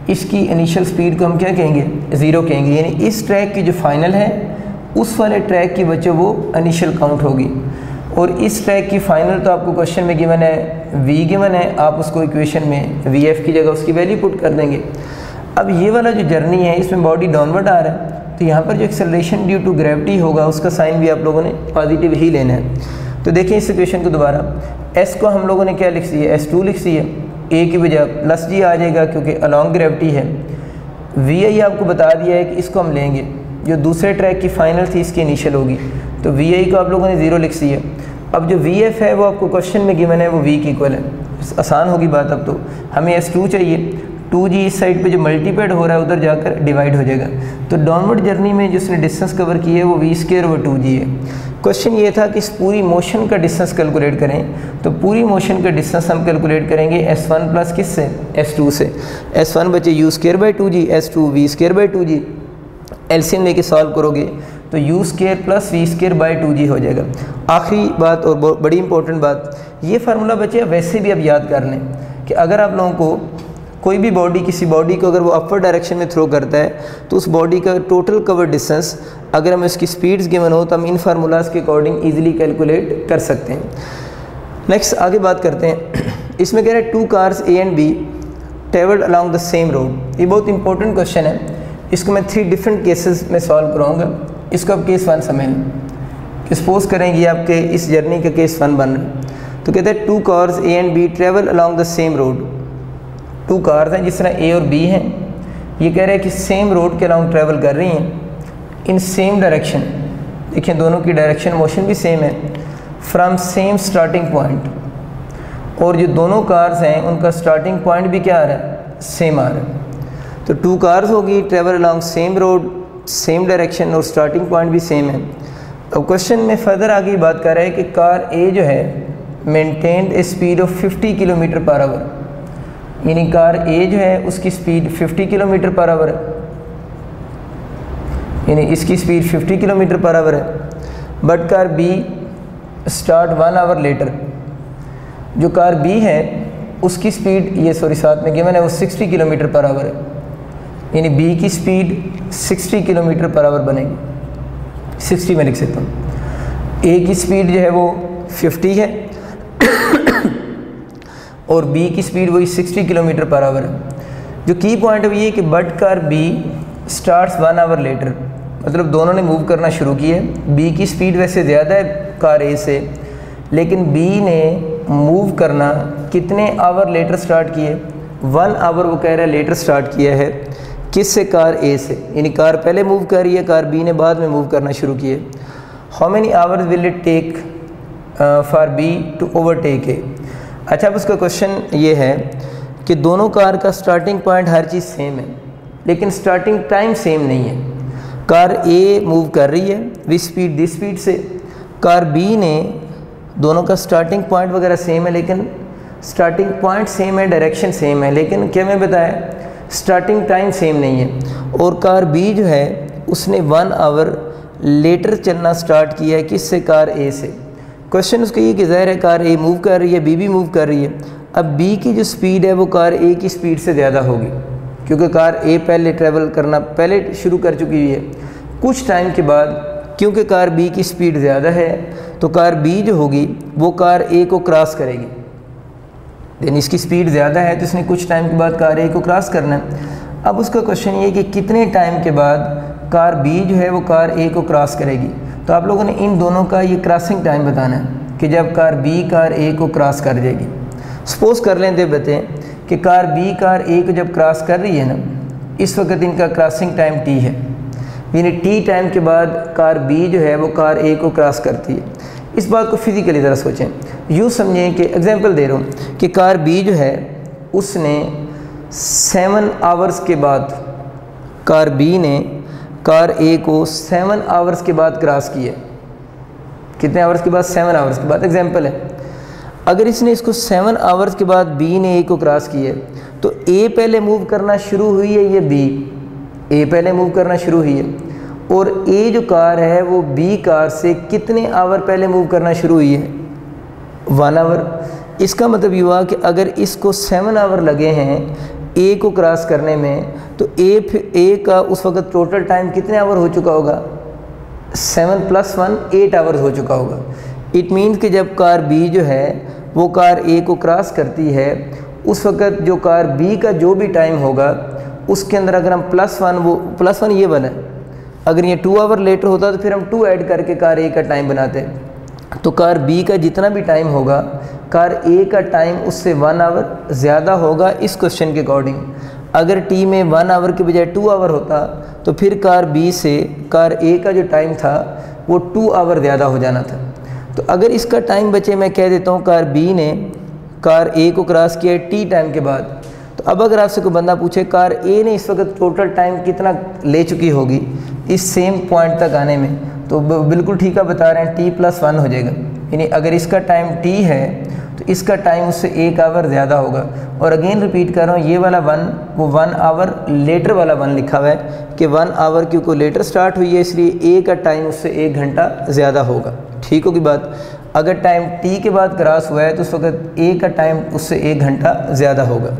इसकी इनिशियल स्पीड को हम क्या कहेंगे, ज़ीरो कहेंगे। यानी इस ट्रैक की जो फाइनल है उस वाले ट्रैक की वजह वो इनिशियल काउंट होगी। और इस ट्रैक की फाइनल तो आपको क्वेश्चन में गिवन है v गिवन है, आप उसको इक्वेशन में vf की जगह उसकी वैल्यू पुट कर देंगे। अब ये वाला जो जर्नी है इसमें बॉडी डाउनवर्ड आ रहा है, तो यहाँ पर जो एक्सेलरेशन ड्यू टू ग्रेविटी होगा उसका साइन भी आप लोगों ने पॉजिटिव ही लेना है। तो देखिए इस इक्वेशन को दोबारा, s को हम लोगों ने क्या लिख दी है, s2 लिख दी है, ए की बजाय प्लस जी आ जाएगा क्योंकि अलॉन्ग ग्रेविटी है। वी आई आपको बता दिया है कि इसको हम लेंगे, जो दूसरे ट्रैक की फाइनल थी इसकी इनिशियल होगी, तो वी आई को आप लोगों ने 0 लिख दिया। अब जो वी एफ है वो आपको क्वेश्चन में गिवन है, वो वी की इक्वल है, आसान होगी बात। अब तो हमें S2 चाहिए, 2G इस साइड पे जो मल्टीप्लाइड हो रहा है उधर जाकर डिवाइड हो जाएगा। तो डाउनवर्ड जर्नी में जिसने डिस्टेंस कवर की है वो V² ओवर 2G है। क्वेश्चन ये था कि इस पूरी मोशन का डिस्टेंस कैलकुलेट करें, तो पूरी मोशन का डिस्टेंस हम कैलकुलेट करेंगे S1 प्लस किससे, S2 से। S1 बचे U²/2G, S2 V²/2G। एलसीएम लेके सॉल्व करोगे तो U² प्लस V²/2G हो जाएगा। आखिरी बात और बड़ी इंपॉर्टेंट बात, ये फार्मूला बचे वैसे भी आप याद कर लें कि अगर आप लोगों को कोई भी बॉडी, किसी बॉडी को अगर वो अपवर्ड डायरेक्शन में थ्रो करता है तो उस बॉडी का टोटल कवर डिस्टेंस अगर हम इसकी स्पीड्स गिवन हो तो हम इन फार्मूलाज के अकॉर्डिंग इजीली कैलकुलेट कर सकते हैं। नेक्स्ट आगे बात करते हैं। इसमें कह रहे हैं 2 cars A and B travelled along the same road. ये बहुत इंपॉर्टेंट क्वेश्चन है, इसको मैं 3 डिफरेंट केसेस में सॉल्व कराऊंगा। इसको आप केस 1 समझ लें कि सपोज करेंगे आपके इस जर्नी का केस 1 बन रहा है। तो कहते हैं 2 cars A and B travel along the same road. 2 cars हैं जिस तरह A और B हैं, ये कह रहे हैं कि सेम रोड के अलॉन्ग ट्रैवल कर रही हैं इन सेम डायरेक्शन। देखिए दोनों की डायरेक्शन मोशन भी सेम है, फ्रॉम सेम स्टार्टिंग पॉइंट। और जो दोनों कार्स हैं उनका स्टार्टिंग पॉइंट भी क्या आ रहा है, सेम आ रहा है। तो 2 कार्स होगी travel along same road, same direction और स्टार्टिंग पॉइंट भी सेम है। अब क्वेश्चन में फर्दर आगे बात कर रहा है कि कार A जो है maintained A speed of 50 kilometre per hour, यानी कार A जो है उसकी स्पीड 50 किलोमीटर पर आवर है, यानी इसकी स्पीड 50 किलोमीटर पर आवर है। But car B start 1 hour later. जो कार B है उसकी स्पीड, ये सॉरी साथ में गिवन है, वो 60 किलोमीटर पर आवर है, यानी B की स्पीड 60 किलोमीटर पर आवर बनेगी। 60 में लिख सकता हूँ। A की स्पीड जो है वो 50 है और B की स्पीड वही 60 किलोमीटर पर आवर है। जो की पॉइंट है ये कि but car B starts 1 hour later, मतलब दोनों ने मूव करना शुरू किया। B की स्पीड वैसे ज़्यादा है कार A से, लेकिन B ने मूव करना कितने आवर लेटर स्टार्ट किए, 1 आवर वो कह रहा है लेटर स्टार्ट किया है। किससे, कार A से, यानी कार पहले मूव कर रही है, कार B ने बाद में मूव करना शुरू किए। How many hours will it take for B to overtake A। अच्छा, अब उसका क्वेश्चन ये है कि दोनों कार का स्टार्टिंग पॉइंट हर चीज़ सेम है, लेकिन स्टार्टिंग टाइम सेम नहीं है। कार A मूव कर रही है विद स्पीड दिस स्पीड से, कार B ने, दोनों का स्टार्टिंग पॉइंट वगैरह सेम है, लेकिन स्टार्टिंग पॉइंट सेम है, डायरेक्शन सेम है, लेकिन क्या मैं बताया स्टार्टिंग टाइम सेम नहीं है। और कार B जो है उसने 1 आवर लेटर चलना स्टार्ट किया है, किससे, कार A से। क्वेश्चन उसका ये कि ज़ाहिर है कार A मूव कर रही है, B भी मूव कर रही है। अब B की जो स्पीड है वो कार A की स्पीड से ज़्यादा होगी, क्योंकि कार A पहले ट्रैवल करना पहले शुरू कर चुकी हुई है। कुछ टाइम के बाद क्योंकि कार B की स्पीड ज़्यादा है तो कार B जो होगी वो कार A को क्रॉस करेगी। देन इसकी स्पीड ज़्यादा है तो इसने कुछ टाइम के बाद कार A को क्रॉस करना है। अब उसका क्वेश्चन ये कि कितने टाइम के बाद कार B जो है वो कार A को क्रॉस करेगी। तो आप लोगों ने इन दोनों का ये क्रॉसिंग टाइम बताना है कि जब कार B कार A को क्रॉस कर जाएगी। सपोज़ कर लें, देख बताएं कि कार B कार A को जब क्रॉस कर रही है ना, इस वक्त इनका क्रॉसिंग टाइम T है, यानी T टाइम के बाद कार B जो है वो कार A को क्रॉस करती है। इस बात को फिज़िकली ज़रा सोचें, यूँ समझें कि एग्जांपल दे रहा हूँ कि कार B जो है उसने 7 आवर्स के बाद, कार B ने कार A को 7 आवर्स के बाद क्रॉस किया। कितने आवर्स के बाद, 7 आवर्स के बाद। एग्जांपल है, अगर इसने इसको 7 आवर्स के बाद B ने A को क्रॉस किया तो A पहले मूव करना शुरू हुई है, ये B, A पहले मूव करना शुरू हुई है, और A जो कार है वो B कार से कितने आवर पहले मूव करना शुरू हुई है, 1 आवर। इसका मतलब ये हुआ कि अगर इसको 7 आवर लगे हैं A को क्रॉस करने में, तो A का उस वक्त टोटल टाइम कितने आवर हो चुका होगा, 7 + 1 8 आवर्स हो चुका होगा। इट मीन्स कि जब कार B जो है वो कार A को क्रॉस करती है, उस वक्त जो कार B का जो भी टाइम होगा उसके अंदर अगर हम +1, वो +1 ये बना, अगर ये 2 आवर लेटर होता तो फिर हम 2 ऐड करके कार A का टाइम बनाते हैं। तो कार बी का जितना भी टाइम होगा कार ए का टाइम उससे 1 आवर ज़्यादा होगा इस क्वेश्चन के अकॉर्डिंग। अगर टी में 1 आवर के बजाय 2 आवर होता तो फिर कार बी से कार ए का जो टाइम था वो 2 आवर ज़्यादा हो जाना था। तो अगर इसका टाइम बचे, मैं कह देता हूँ कार बी ने कार ए को क्रॉस किया टी टाइम के बाद, तो अब अगर आपसे कोई बंदा पूछे कार ए ने इस वक्त टोटल टाइम कितना ले चुकी होगी इस सेम पॉइंट तक आने में, तो बिल्कुल ठीक है बता रहे हैं t+1 हो जाएगा। यानी अगर इसका टाइम t है तो इसका टाइम उससे 1 आवर ज़्यादा होगा। और अगेन रिपीट कर रहा हूँ, ये वाला 1 वो 1 आवर लेटर वाला 1 लिखा हुआ है कि 1 आवर क्योंकि लेटर स्टार्ट हुई है इसलिए a का टाइम उससे 1 घंटा ज़्यादा होगा। ठीक होगी बात। अगर टाइम t के बाद क्रॉस हुआ है तो उस वक्त a का टाइम उससे 1 घंटा ज़्यादा होगा।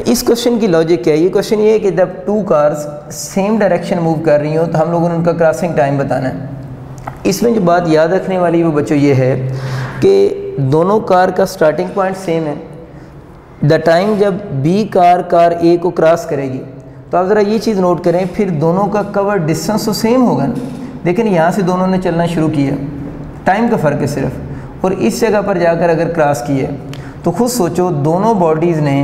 इस क्वेश्चन की लॉजिक क्या है? ये क्वेश्चन ये है कि जब 2 कार्स सेम डायरेक्शन मूव कर रही हो तो हम लोगों ने उनका क्रॉसिंग टाइम बताना है। इसमें जो बात याद रखने वाली वो बच्चों ये है कि दोनों कार का स्टार्टिंग पॉइंट सेम है। द टाइम जब बी कार ए को क्रॉस करेगी तो आप ज़रा ये चीज़ नोट करें, फिर दोनों का कवर डिस्टेंस तो सेम होगा ना। लेकिन यहाँ से दोनों ने चलना शुरू किया, टाइम का फ़र्क है सिर्फ, और इस जगह पर जाकर अगर क्रॉस किया तो खुद सोचो दोनों बॉडीज़ ने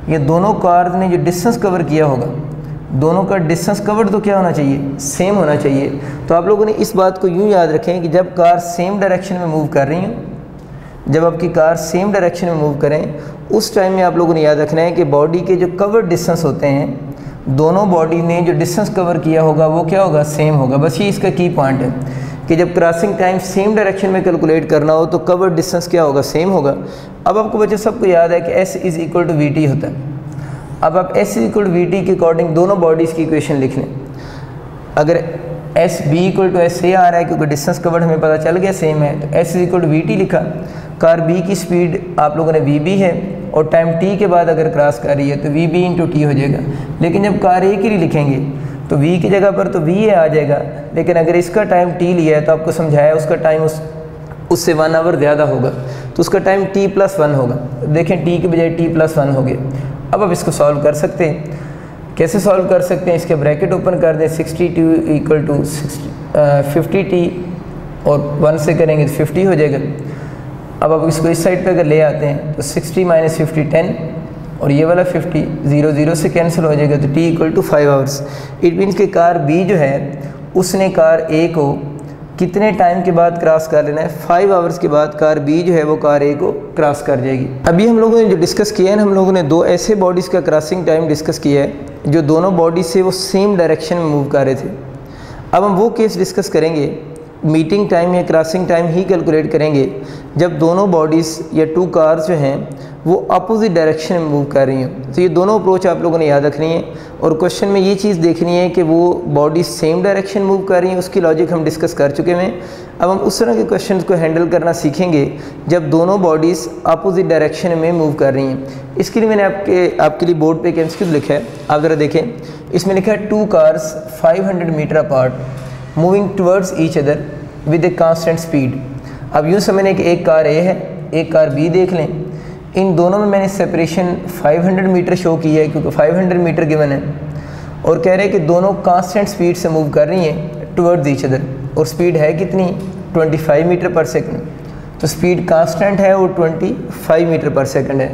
ये दोनों कार्स ने जो डिस्टेंस कवर किया होगा, दोनों का डिस्टेंस कवर तो क्या होना चाहिए? सेम होना चाहिए। तो आप लोगों ने इस बात को यूँ याद रखें कि जब कार सेम डायरेक्शन में मूव कर रही हो, जब आपकी कार सेम डायरेक्शन में मूव करें उस टाइम में आप लोगों ने याद रखना है कि बॉडी के जो कवर डिस्टेंस होते हैं, दोनों बॉडी ने जो डिस्टेंस कवर किया होगा वो क्या होगा? सेम होगा। बस ये इसका की पॉइंट है कि जब क्रॉसिंग टाइम सेम डायरेक्शन में कैलकुलेट करना हो तो कवर डिस्टेंस क्या होगा? सेम होगा। अब आपको बच्चे सबको याद है कि S = VT होता है। अब आप S = VT के अकॉर्डिंग दोनों बॉडीज़ की इक्वेशन लिख लें। अगर SB = SA आ रहा है क्योंकि डिस्टेंस कवर्ड हमें पता चल गया सेम है, तो S = VT लिखा। कार B की स्पीड आप लोगों ने VB है और टाइम t के बाद अगर क्रॉस कर रही है तो VB × T हो जाएगा। लेकिन जब कार A के लिए लिखेंगे तो V की जगह पर तो VA आ जाएगा, लेकिन अगर इसका टाइम t लिया है तो आपको समझाया उसका टाइम उससे 1 आवर ज़्यादा होगा तो उसका टाइम t+1 होगा। देखें t के बजाय t+1 हो गया। अब आप इसको सॉल्व कर सकते हैं। कैसे सॉल्व कर सकते हैं? इसके ब्रैकेट ओपन कर दें, 62 = 50t और 1 से करेंगे तो 50 हो जाएगा। अब आप इसको इस साइड पे अगर ले आते हैं तो 60 - 50 10 और ये वाला 50 0 0 से कैंसिल हो जाएगा तो t = 5 आवर्स। इट मीन्स कि कार B जो है उसने कार A को कितने टाइम के बाद क्रॉस कर लेना है? 5 आवर्स के बाद कार B जो है वो कार A को क्रॉस कर जाएगी। अभी हम लोगों ने जो डिस्कस किया है ना, हम लोगों ने 2 ऐसे बॉडीज़ का क्रॉसिंग टाइम डिस्कस किया है जो दोनों बॉडी से वो सेम डायरेक्शन में मूव कर रहे थे। अब हम वो केस डिस्कस करेंगे, मीटिंग टाइम या क्रॉसिंग टाइम ही कैलकुलेट करेंगे जब दोनों बॉडीज़ या 2 कार्स जो हैं वो अपोजिट डायरेक्शन में मूव कर रही हैं। तो ये दोनों अप्रोच आप लोगों ने याद रखनी है और क्वेश्चन में ये चीज़ देखनी है कि वो बॉडी सेम डायरेक्शन मूव कर रही हैं, उसकी लॉजिक हम डिस्कस कर चुके हैं। अब हम उस तरह के क्वेश्चन को हैंडल करना सीखेंगे जब दोनों बॉडीज़ अपोजिट डायरेक्शन में मूव कर रही हैं। इसके लिए मैंने आपके लिए बोर्ड पर एक MCQ लिखा है, आप ज़रा देखें। इसमें लिखा है 2 cars 500 metre apart moving towards each other with a constant speed. अब यूँ समझने कि एक कार A है, एक कार B देख लें। इन दोनों में मैंने सेपरेशन 500 मीटर शो की है क्योंकि 500 मीटर गिवन है और कह रहे हैं कि दोनों कांस्टेंट स्पीड से मूव कर रही हैं टवर्ड्स ईच अदर, और स्पीड है कितनी? 25 मीटर पर सेकंड। तो स्पीड कांस्टेंट है और 25 मीटर पर सेकंड है।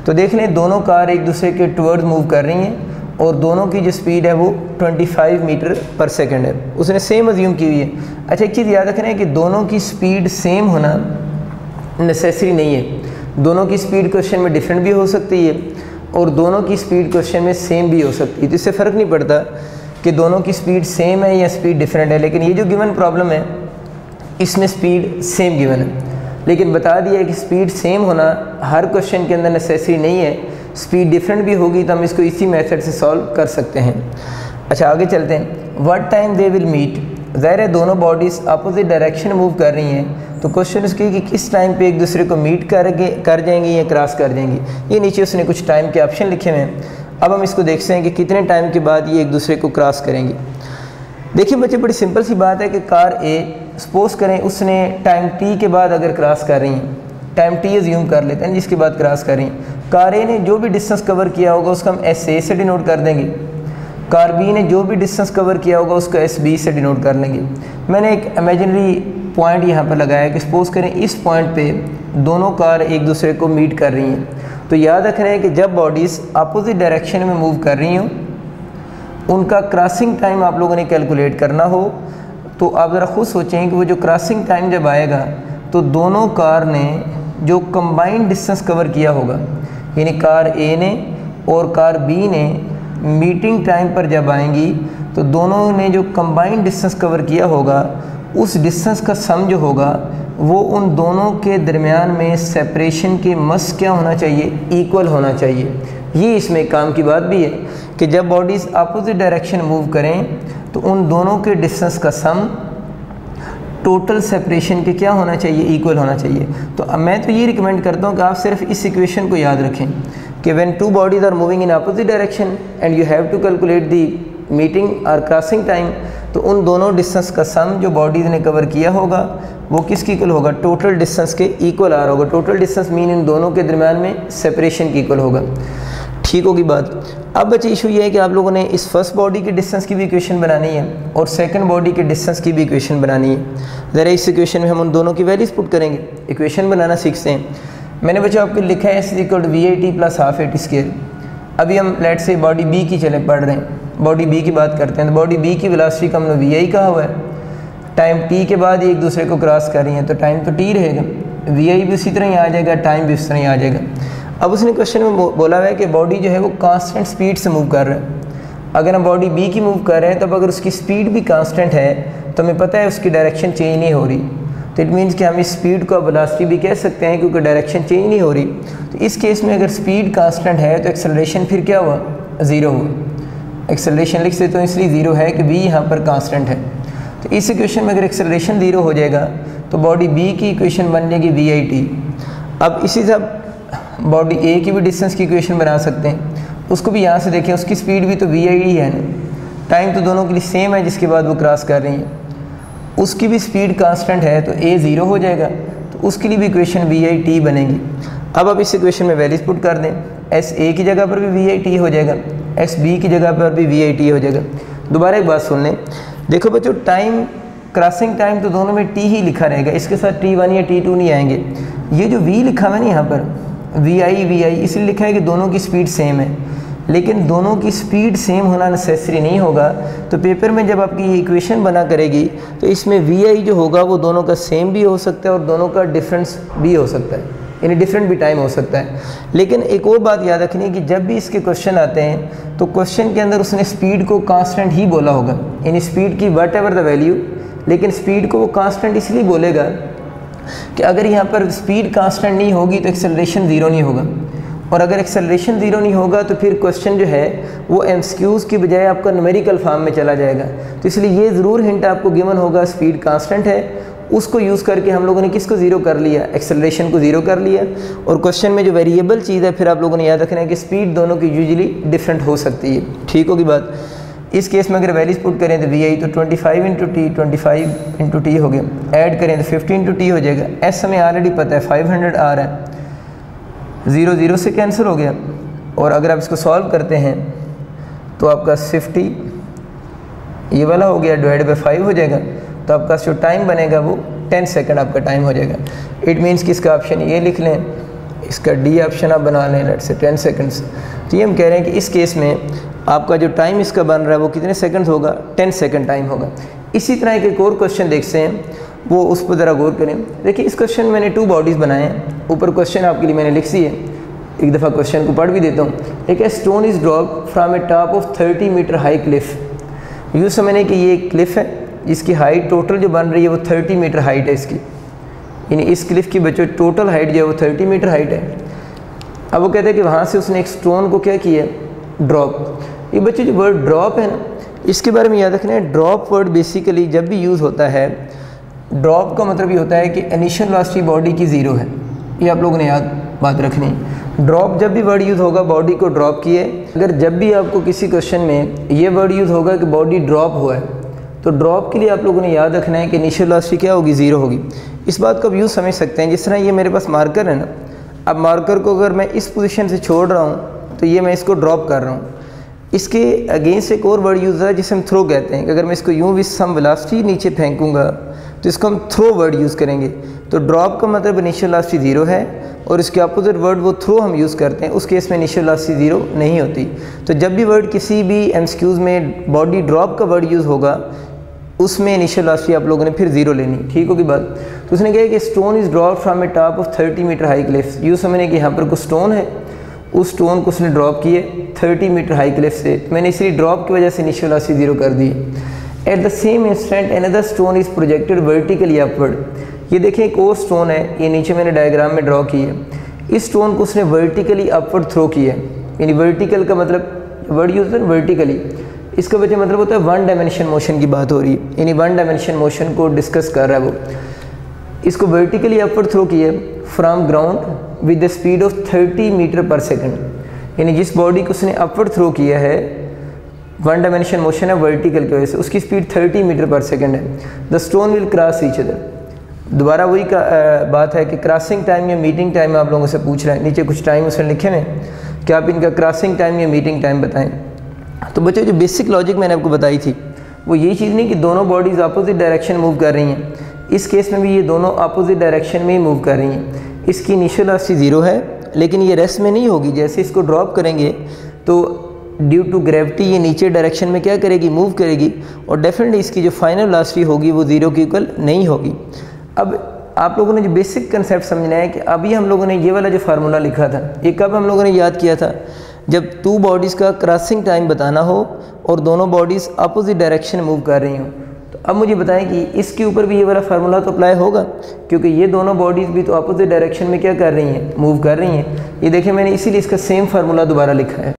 तो देख लें दोनों कार एक दूसरे के टवर्ड्स मूव कर रही हैं और दोनों की जो स्पीड है वो 25 मीटर पर सेकंड है। उसने सेम अज्यूम की हुई है। अच्छा, एक चीज़ याद रखना है कि दोनों की स्पीड सेम होना नेसेसरी नहीं है। दोनों की स्पीड क्वेश्चन में डिफरेंट भी हो सकती है और दोनों की स्पीड क्वेश्चन में सेम भी हो सकती है। तो इससे फ़र्क नहीं पड़ता कि दोनों की स्पीड सेम है या स्पीड डिफरेंट है। लेकिन ये जो गिवन प्रॉब्लम है इसमें स्पीड सेम गिवन है, लेकिन बता दिया है कि स्पीड सेम होना हर क्वेश्चन के अंदर नेसेसरी नहीं है। स्पीड डिफरेंट भी होगी तो हम इसको इसी मेथड से सॉल्व कर सकते हैं। अच्छा, आगे चलते हैं। What time they will meet. ज़ाहिर है दोनों बॉडीज़ अपोजिट डायरेक्शन मूव कर रही हैं, तो क्वेश्चन उसकी कि किस टाइम पे एक दूसरे को मीट कर जाएंगी या क्रॉस कर जाएंगी। ये नीचे उसने कुछ टाइम के ऑप्शन लिखे हुए हैं। अब हम इसको देखते हैं कि कितने टाइम के बाद ये एक दूसरे को क्रॉस करेंगी। देखिए बच्चे, बड़ी सिंपल सी बात है कि कार A सपोज़ करें उसने टाइम t के बाद अगर क्रॉस कर रही हैं, टाइम t अज्यूम कर लेते हैं जिसके बाद क्रॉस कर रही हैं। कार A ने जो भी डिस्टेंस कवर किया होगा उसका हम SA से डिनोट कर देंगे। कार B ने जो भी डिस्टेंस कवर किया होगा उसको SB से डिनोट कर लेंगे। मैंने एक इमेजिनरी पॉइंट यहाँ पर लगाया कि सपोज़ करें इस पॉइंट पे दोनों कार एक दूसरे को मीट कर रही हैं। तो याद रखना है कि जब बॉडीज़ अपोजिट डायरेक्शन में मूव कर रही हों, उनका क्रॉसिंग टाइम आप लोगों ने कैलकुलेट करना हो, तो आप ज़रा खुद सोचें कि वो जो क्रॉसिंग टाइम जब आएगा तो दोनों कार ने जो कंबाइंड डिस्टेंस कवर किया होगा, यानी कार ए ने और कार बी ने मीटिंग टाइम पर जब आएंगी तो दोनों ने जो कंबाइंड डिस्टेंस कवर किया होगा, उस डिस्टेंस का सम जो होगा वो उन दोनों के दरमियान में सेपरेशन के मस क्या होना चाहिए, इक्वल होना चाहिए। ये इसमें एक काम की बात भी है कि जब बॉडीज़ अपोजिट डायरेक्शन मूव करें तो उन दोनों के डिस्टेंस का सम टोटल सेपरेशन के क्या होना चाहिए, इक्वल होना चाहिए। तो अब मैं तो ये रिकमेंड करता हूँ कि आप सिर्फ इस इक्वेशन को याद रखें कि when two bodies are moving in opposite direction and you have to calculate the meeting और क्रॉसिंग टाइम, तो उन दोनों डिस्टेंस का सम जो बॉडीज़ ने कवर किया होगा वो किसके इक्वल होगा, टोटल डिस्टेंस के इक्वल आ रहा होगा। टोटल डिस्टेंस मीन इन दोनों के दरमियान में सेपरेशन की इक्वल होगा। ठीक होगी बात। अब बच्चे इशू ये है कि आप लोगों ने इस फर्स्ट बॉडी के डिस्टेंस की भी इक्वेशन बनानी है और सेकंड बॉडी के डिस्टेंस की भी इक्वेशन बनानी है। ज़रा इस इक्वेशन में हम उन दोनों की वैल्यूज पुट करेंगे, इक्वेशन बनाना सीखते हैं। मैंने बच्चों आपको लिखा है S=VAT + ½ AT²। अभी हम लेट से बॉडी बी की चले पढ़ रहे हैं, बॉडी बी की बात करते हैं। तो बॉडी बी की वेलोसिटी का हमने VI कहा हुआ है, टाइम t के बाद ये एक दूसरे को क्रॉस कर रही हैं तो टाइम तो t रहेगा, VI भी उसी तरह ही आ जाएगा, टाइम भी उस तरह ही आ जाएगा। अब उसने क्वेश्चन में बोला हुआ है कि बॉडी जो है वो कांस्टेंट स्पीड से मूव कर रहा है। अगर हम बॉडी बी की मूव कर रहे हैं तब अगर उसकी स्पीड भी कांस्टेंट है तो हमें पता है उसकी डायरेक्शन चेंज नहीं हो रही, तो इट मीन्स कि हम इस स्पीड को वेलोसिटी भी कह सकते हैं क्योंकि डायरेक्शन चेंज नहीं हो रही। तो इस केस में अगर स्पीड कांस्टेंट है तो एक्सेलरेशन फिर क्या हुआ, ज़ीरो हुआ। एक्सेलरेशन लिख सकते हो इसलिए ज़ीरो है कि v यहाँ पर कांस्टेंट है। तो इस इक्वेशन में अगर एक्सेलरेशन ज़ीरो हो जाएगा तो बॉडी बी की इक्वेशन बन जाएगी VIT। अब इसी तरह बॉडी ए की भी डिस्टेंस की इक्वेशन बना सकते हैं, उसको भी यहाँ से देखें, उसकी स्पीड भी तो VID है ना, टाइम तो दोनों के लिए सेम है जिसके बाद वो क्रॉस कर रही हैं, उसकी भी स्पीड कांस्टेंट है तो ए ज़ीरो हो जाएगा, तो उसके लिए भी इक्वेशन VIT बनेगी। अब आप इस इक्वेशन में वैल्यूज पुट कर दें, SA की जगह पर भी VIT हो जाएगा, SB की जगह पर भी VIT हो जाएगा। दोबारा एक बात सुन लें, देखो बच्चों टाइम क्रॉसिंग टाइम तो दोनों में t ही लिखा रहेगा, इसके साथ T1 या T2 नहीं आएंगे। ये जो v लिखा हुआ है ना यहाँ पर VI इसलिए लिखा है कि दोनों की स्पीड सेम है, लेकिन दोनों की स्पीड सेम होना नेसेसरी नहीं होगा। तो पेपर में जब आपकी ये इक्वेशन बना करेगी तो इसमें VI जो होगा वो दोनों का सेम भी हो सकता है और दोनों का डिफरेंस भी हो सकता है, यानी डिफरेंट भी टाइम हो सकता है। लेकिन एक और बात याद रखनी है कि जब भी इसके क्वेश्चन आते हैं तो क्वेश्चन के अंदर उसने स्पीड को कांस्टेंट ही बोला होगा, यानी स्पीड की वट एवर द वैल्यू, लेकिन स्पीड को वो कांस्टेंट इसलिए बोलेगा कि अगर यहाँ पर स्पीड कांस्टेंट नहीं होगी तो एक्सेलरेशन ज़ीरो नहीं होगा, और अगर एक्सेलरेशन ज़ीरो नहीं होगा तो फिर क्वेश्चन जो है वो MCQs की बजाय आपका न्यूमेरिकल फॉर्म में चला जाएगा। तो इसलिए ये ज़रूर हिंट आपको गिवन होगा, स्पीड कांस्टेंट है, उसको यूज़ करके हम लोगों ने किसको ज़ीरो कर लिया, एक्सेलरेशन को ज़ीरो कर लिया। और क्वेश्चन में जो वेरिएबल चीज़ है फिर आप लोगों ने याद रखना है कि स्पीड दोनों की यूजुअली डिफरेंट हो सकती है। ठीक होगी बात। इस केस में अगर वैल्यूज पुट करें तो VI तो 25 × T 25 × T हो गया, ऐड करें तो 15 × T हो जाएगा। S हमें ऑलरेडी पता है 500 आ रहा है, 0 0 से कैंसिल हो गया। और अगर आप इसको सॉल्व करते हैं तो आपका 50 ये वाला हो गया डिवाइड बाई 5 हो जाएगा, तो आपका जो टाइम बनेगा वो 10 सेकंड आपका टाइम हो जाएगा। इट मीन्स कि इसका ऑप्शन ये लिख लें, इसका डी ऑप्शन आप बना लें, लेट से 10 सेकंड्स। तो ये हम कह रहे हैं कि इस केस में आपका जो टाइम इसका बन रहा है वो कितने सेकंड होगा, 10 सेकंड टाइम होगा। इसी तरह एक और क्वेश्चन देखते हैं, वो उस पर ज़रा गौर करें। देखिए इस क्वेश्चन में मैंने 2 बॉडीज़ बनाए हैं, ऊपर क्वेश्चन आपके लिए मैंने लिख दी है, एक दफ़ा क्वेश्चन को पढ़ भी देता हूँ। एक है stone is drop from a top of 30 metre high cliff. यूँ समझने कि ये एक क्लिफ है जिसकी हाइट टोटल जो बन रही है वो 30 मीटर हाइट है इसकी, यानी इस क्लिफ की बच्चों टोटल हाइट जो है वो 30 मीटर हाइट है। अब वो कहते हैं कि वहाँ से उसने एक स्टोन को क्या किया, ड्रॉप। ये बच्चों जो वर्ड ड्रॉप है ना, इसके बारे में याद रखना है, ड्रॉप वर्ड बेसिकली जब भी यूज़ होता है, ड्रॉप का मतलब ये होता है कि इनिशियल वेलोसिटी बॉडी की ज़ीरो है, ये आप लोगों ने याद बात रखनी है। ड्रॉप जब भी वर्ड यूज़ होगा बॉडी को ड्रॉप किए, अगर जब भी आपको किसी क्वेश्चन में ये वर्ड यूज़ होगा कि बॉडी ड्रॉप हुआ है, तो ड्रॉप के लिए आप लोगों ने याद रखना है कि इनिशियल वेलोसिटी क्या होगी, ज़ीरो होगी। इस बात को आप यूँ समझ सकते हैं, जिस तरह ये मेरे पास मार्कर है ना, अब मार्कर को अगर मैं इस पोजीशन से छोड़ रहा हूँ तो ये मैं इसको ड्रॉप कर रहा हूँ। इसके अगेंस्ट एक और वर्ड यूज़ है जिसे हम थ्रो कहते हैं, कि अगर मैं इसको यूँ भी सम वेलोसिटी नीचे फेंकूँगा तो इसको हम थ्रो वर्ड यूज़ करेंगे। तो ड्रॉप का मतलब इनिशियल वेलोसिटी 0 है और इसके अपोजिट वर्ड वो थ्रो हम यूज़ करते हैं, उस केस में इनिशियल वेलोसिटी 0 नहीं होती। तो जब भी वर्ड किसी भी एमसीक्यूज़ में बॉडी ड्रॉप का वर्ड यूज़ होगा उसमें इनिशियल वेलोसिटी आप लोगों ने फिर 0 लेनी, ठीक होगी बात। तो उसने कहा कि stone is drop from a top of 30 metre high cliff. यूँ समझने कि यहाँ पर कुछ स्टोन है, उस स्टोन को उसने ड्रॉप किए 30 मीटर हाई क्लिफ से, मैंने इसलिए ड्रॉप की वजह से इनिशियल वेलोसिटी 0 कर दी। At the same instant another stone is projected vertically upward. ये देखें एक और स्टोन है, ये नीचे मैंने डायग्राम में ड्रॉ की है, इस स्टोन को उसने वर्टिकली अपवर्ड थ्रो किया है। यानी वर्टिकल का मतलब वर्ड यूज है वर्टिकली, इसका वजह मतलब होता है वन डायमेंशन मोशन की बात हो रही है, यानी वन डायमेंशन मोशन को डिस्कस कर रहा है वो। इसको वर्टिकली अपवर्ड थ्रो किया from ground with the speed of 30 metre per second. यानी जिस बॉडी को उसने अपवर्ड थ्रो किया है, वन डायमेंशन मोशन है वर्टिकल की वजह से, उसकी स्पीड 30 मीटर पर सेकंड है। The stone will cross each other. दोबारा वही बात है कि क्रॉसिंग टाइम या मीटिंग टाइम आप लोगों से पूछ रहे हैं, नीचे कुछ टाइम उसने लिखे हैं कि आप इनका क्रॉसिंग टाइम या मीटिंग टाइम बताएं। तो बच्चों जो बेसिक लॉजिक मैंने आपको बताई थी वो यही चीज़ नहीं कि दोनों बॉडीज़ अपोजिट डायरेक्शन मूव कर रही हैं, इस केस में भी ये दोनों अपोजिट डायरेक्शन में ही मूव कर रही हैं। इसकी इनिशियल वेलोसिटी 0 है, लेकिन ये रेस्ट में नहीं होगी। जैसे इसको ड्रॉप करेंगे तो ड्यू टू ग्रेविटी ये नीचे डायरेक्शन में क्या करेगी, मूव करेगी, और डेफिनेटली इसकी जो फाइनल वेलोसिटी होगी वो 0 के इक्वल नहीं होगी। अब आप लोगों ने जो बेसिक कंसेप्ट समझना है कि अभी हम लोगों ने ये वाला जो फार्मूला लिखा था ये कब हम लोगों ने याद किया था, जब 2 बॉडीज़ का क्रॉसिंग टाइम बताना हो और दोनों बॉडीज़ अपोजिट डायरेक्शन मूव कर रही हों। तो अब मुझे बताएं कि इसके ऊपर भी ये वाला फार्मूला तो अप्लाई होगा, क्योंकि ये दोनों बॉडीज़ भी तो अपोजिट डायरेक्शन में क्या कर रही हैं, मूव कर रही हैं। ये देखिए मैंने इसीलिए इसका सेम फार्मूला दोबारा लिखा है।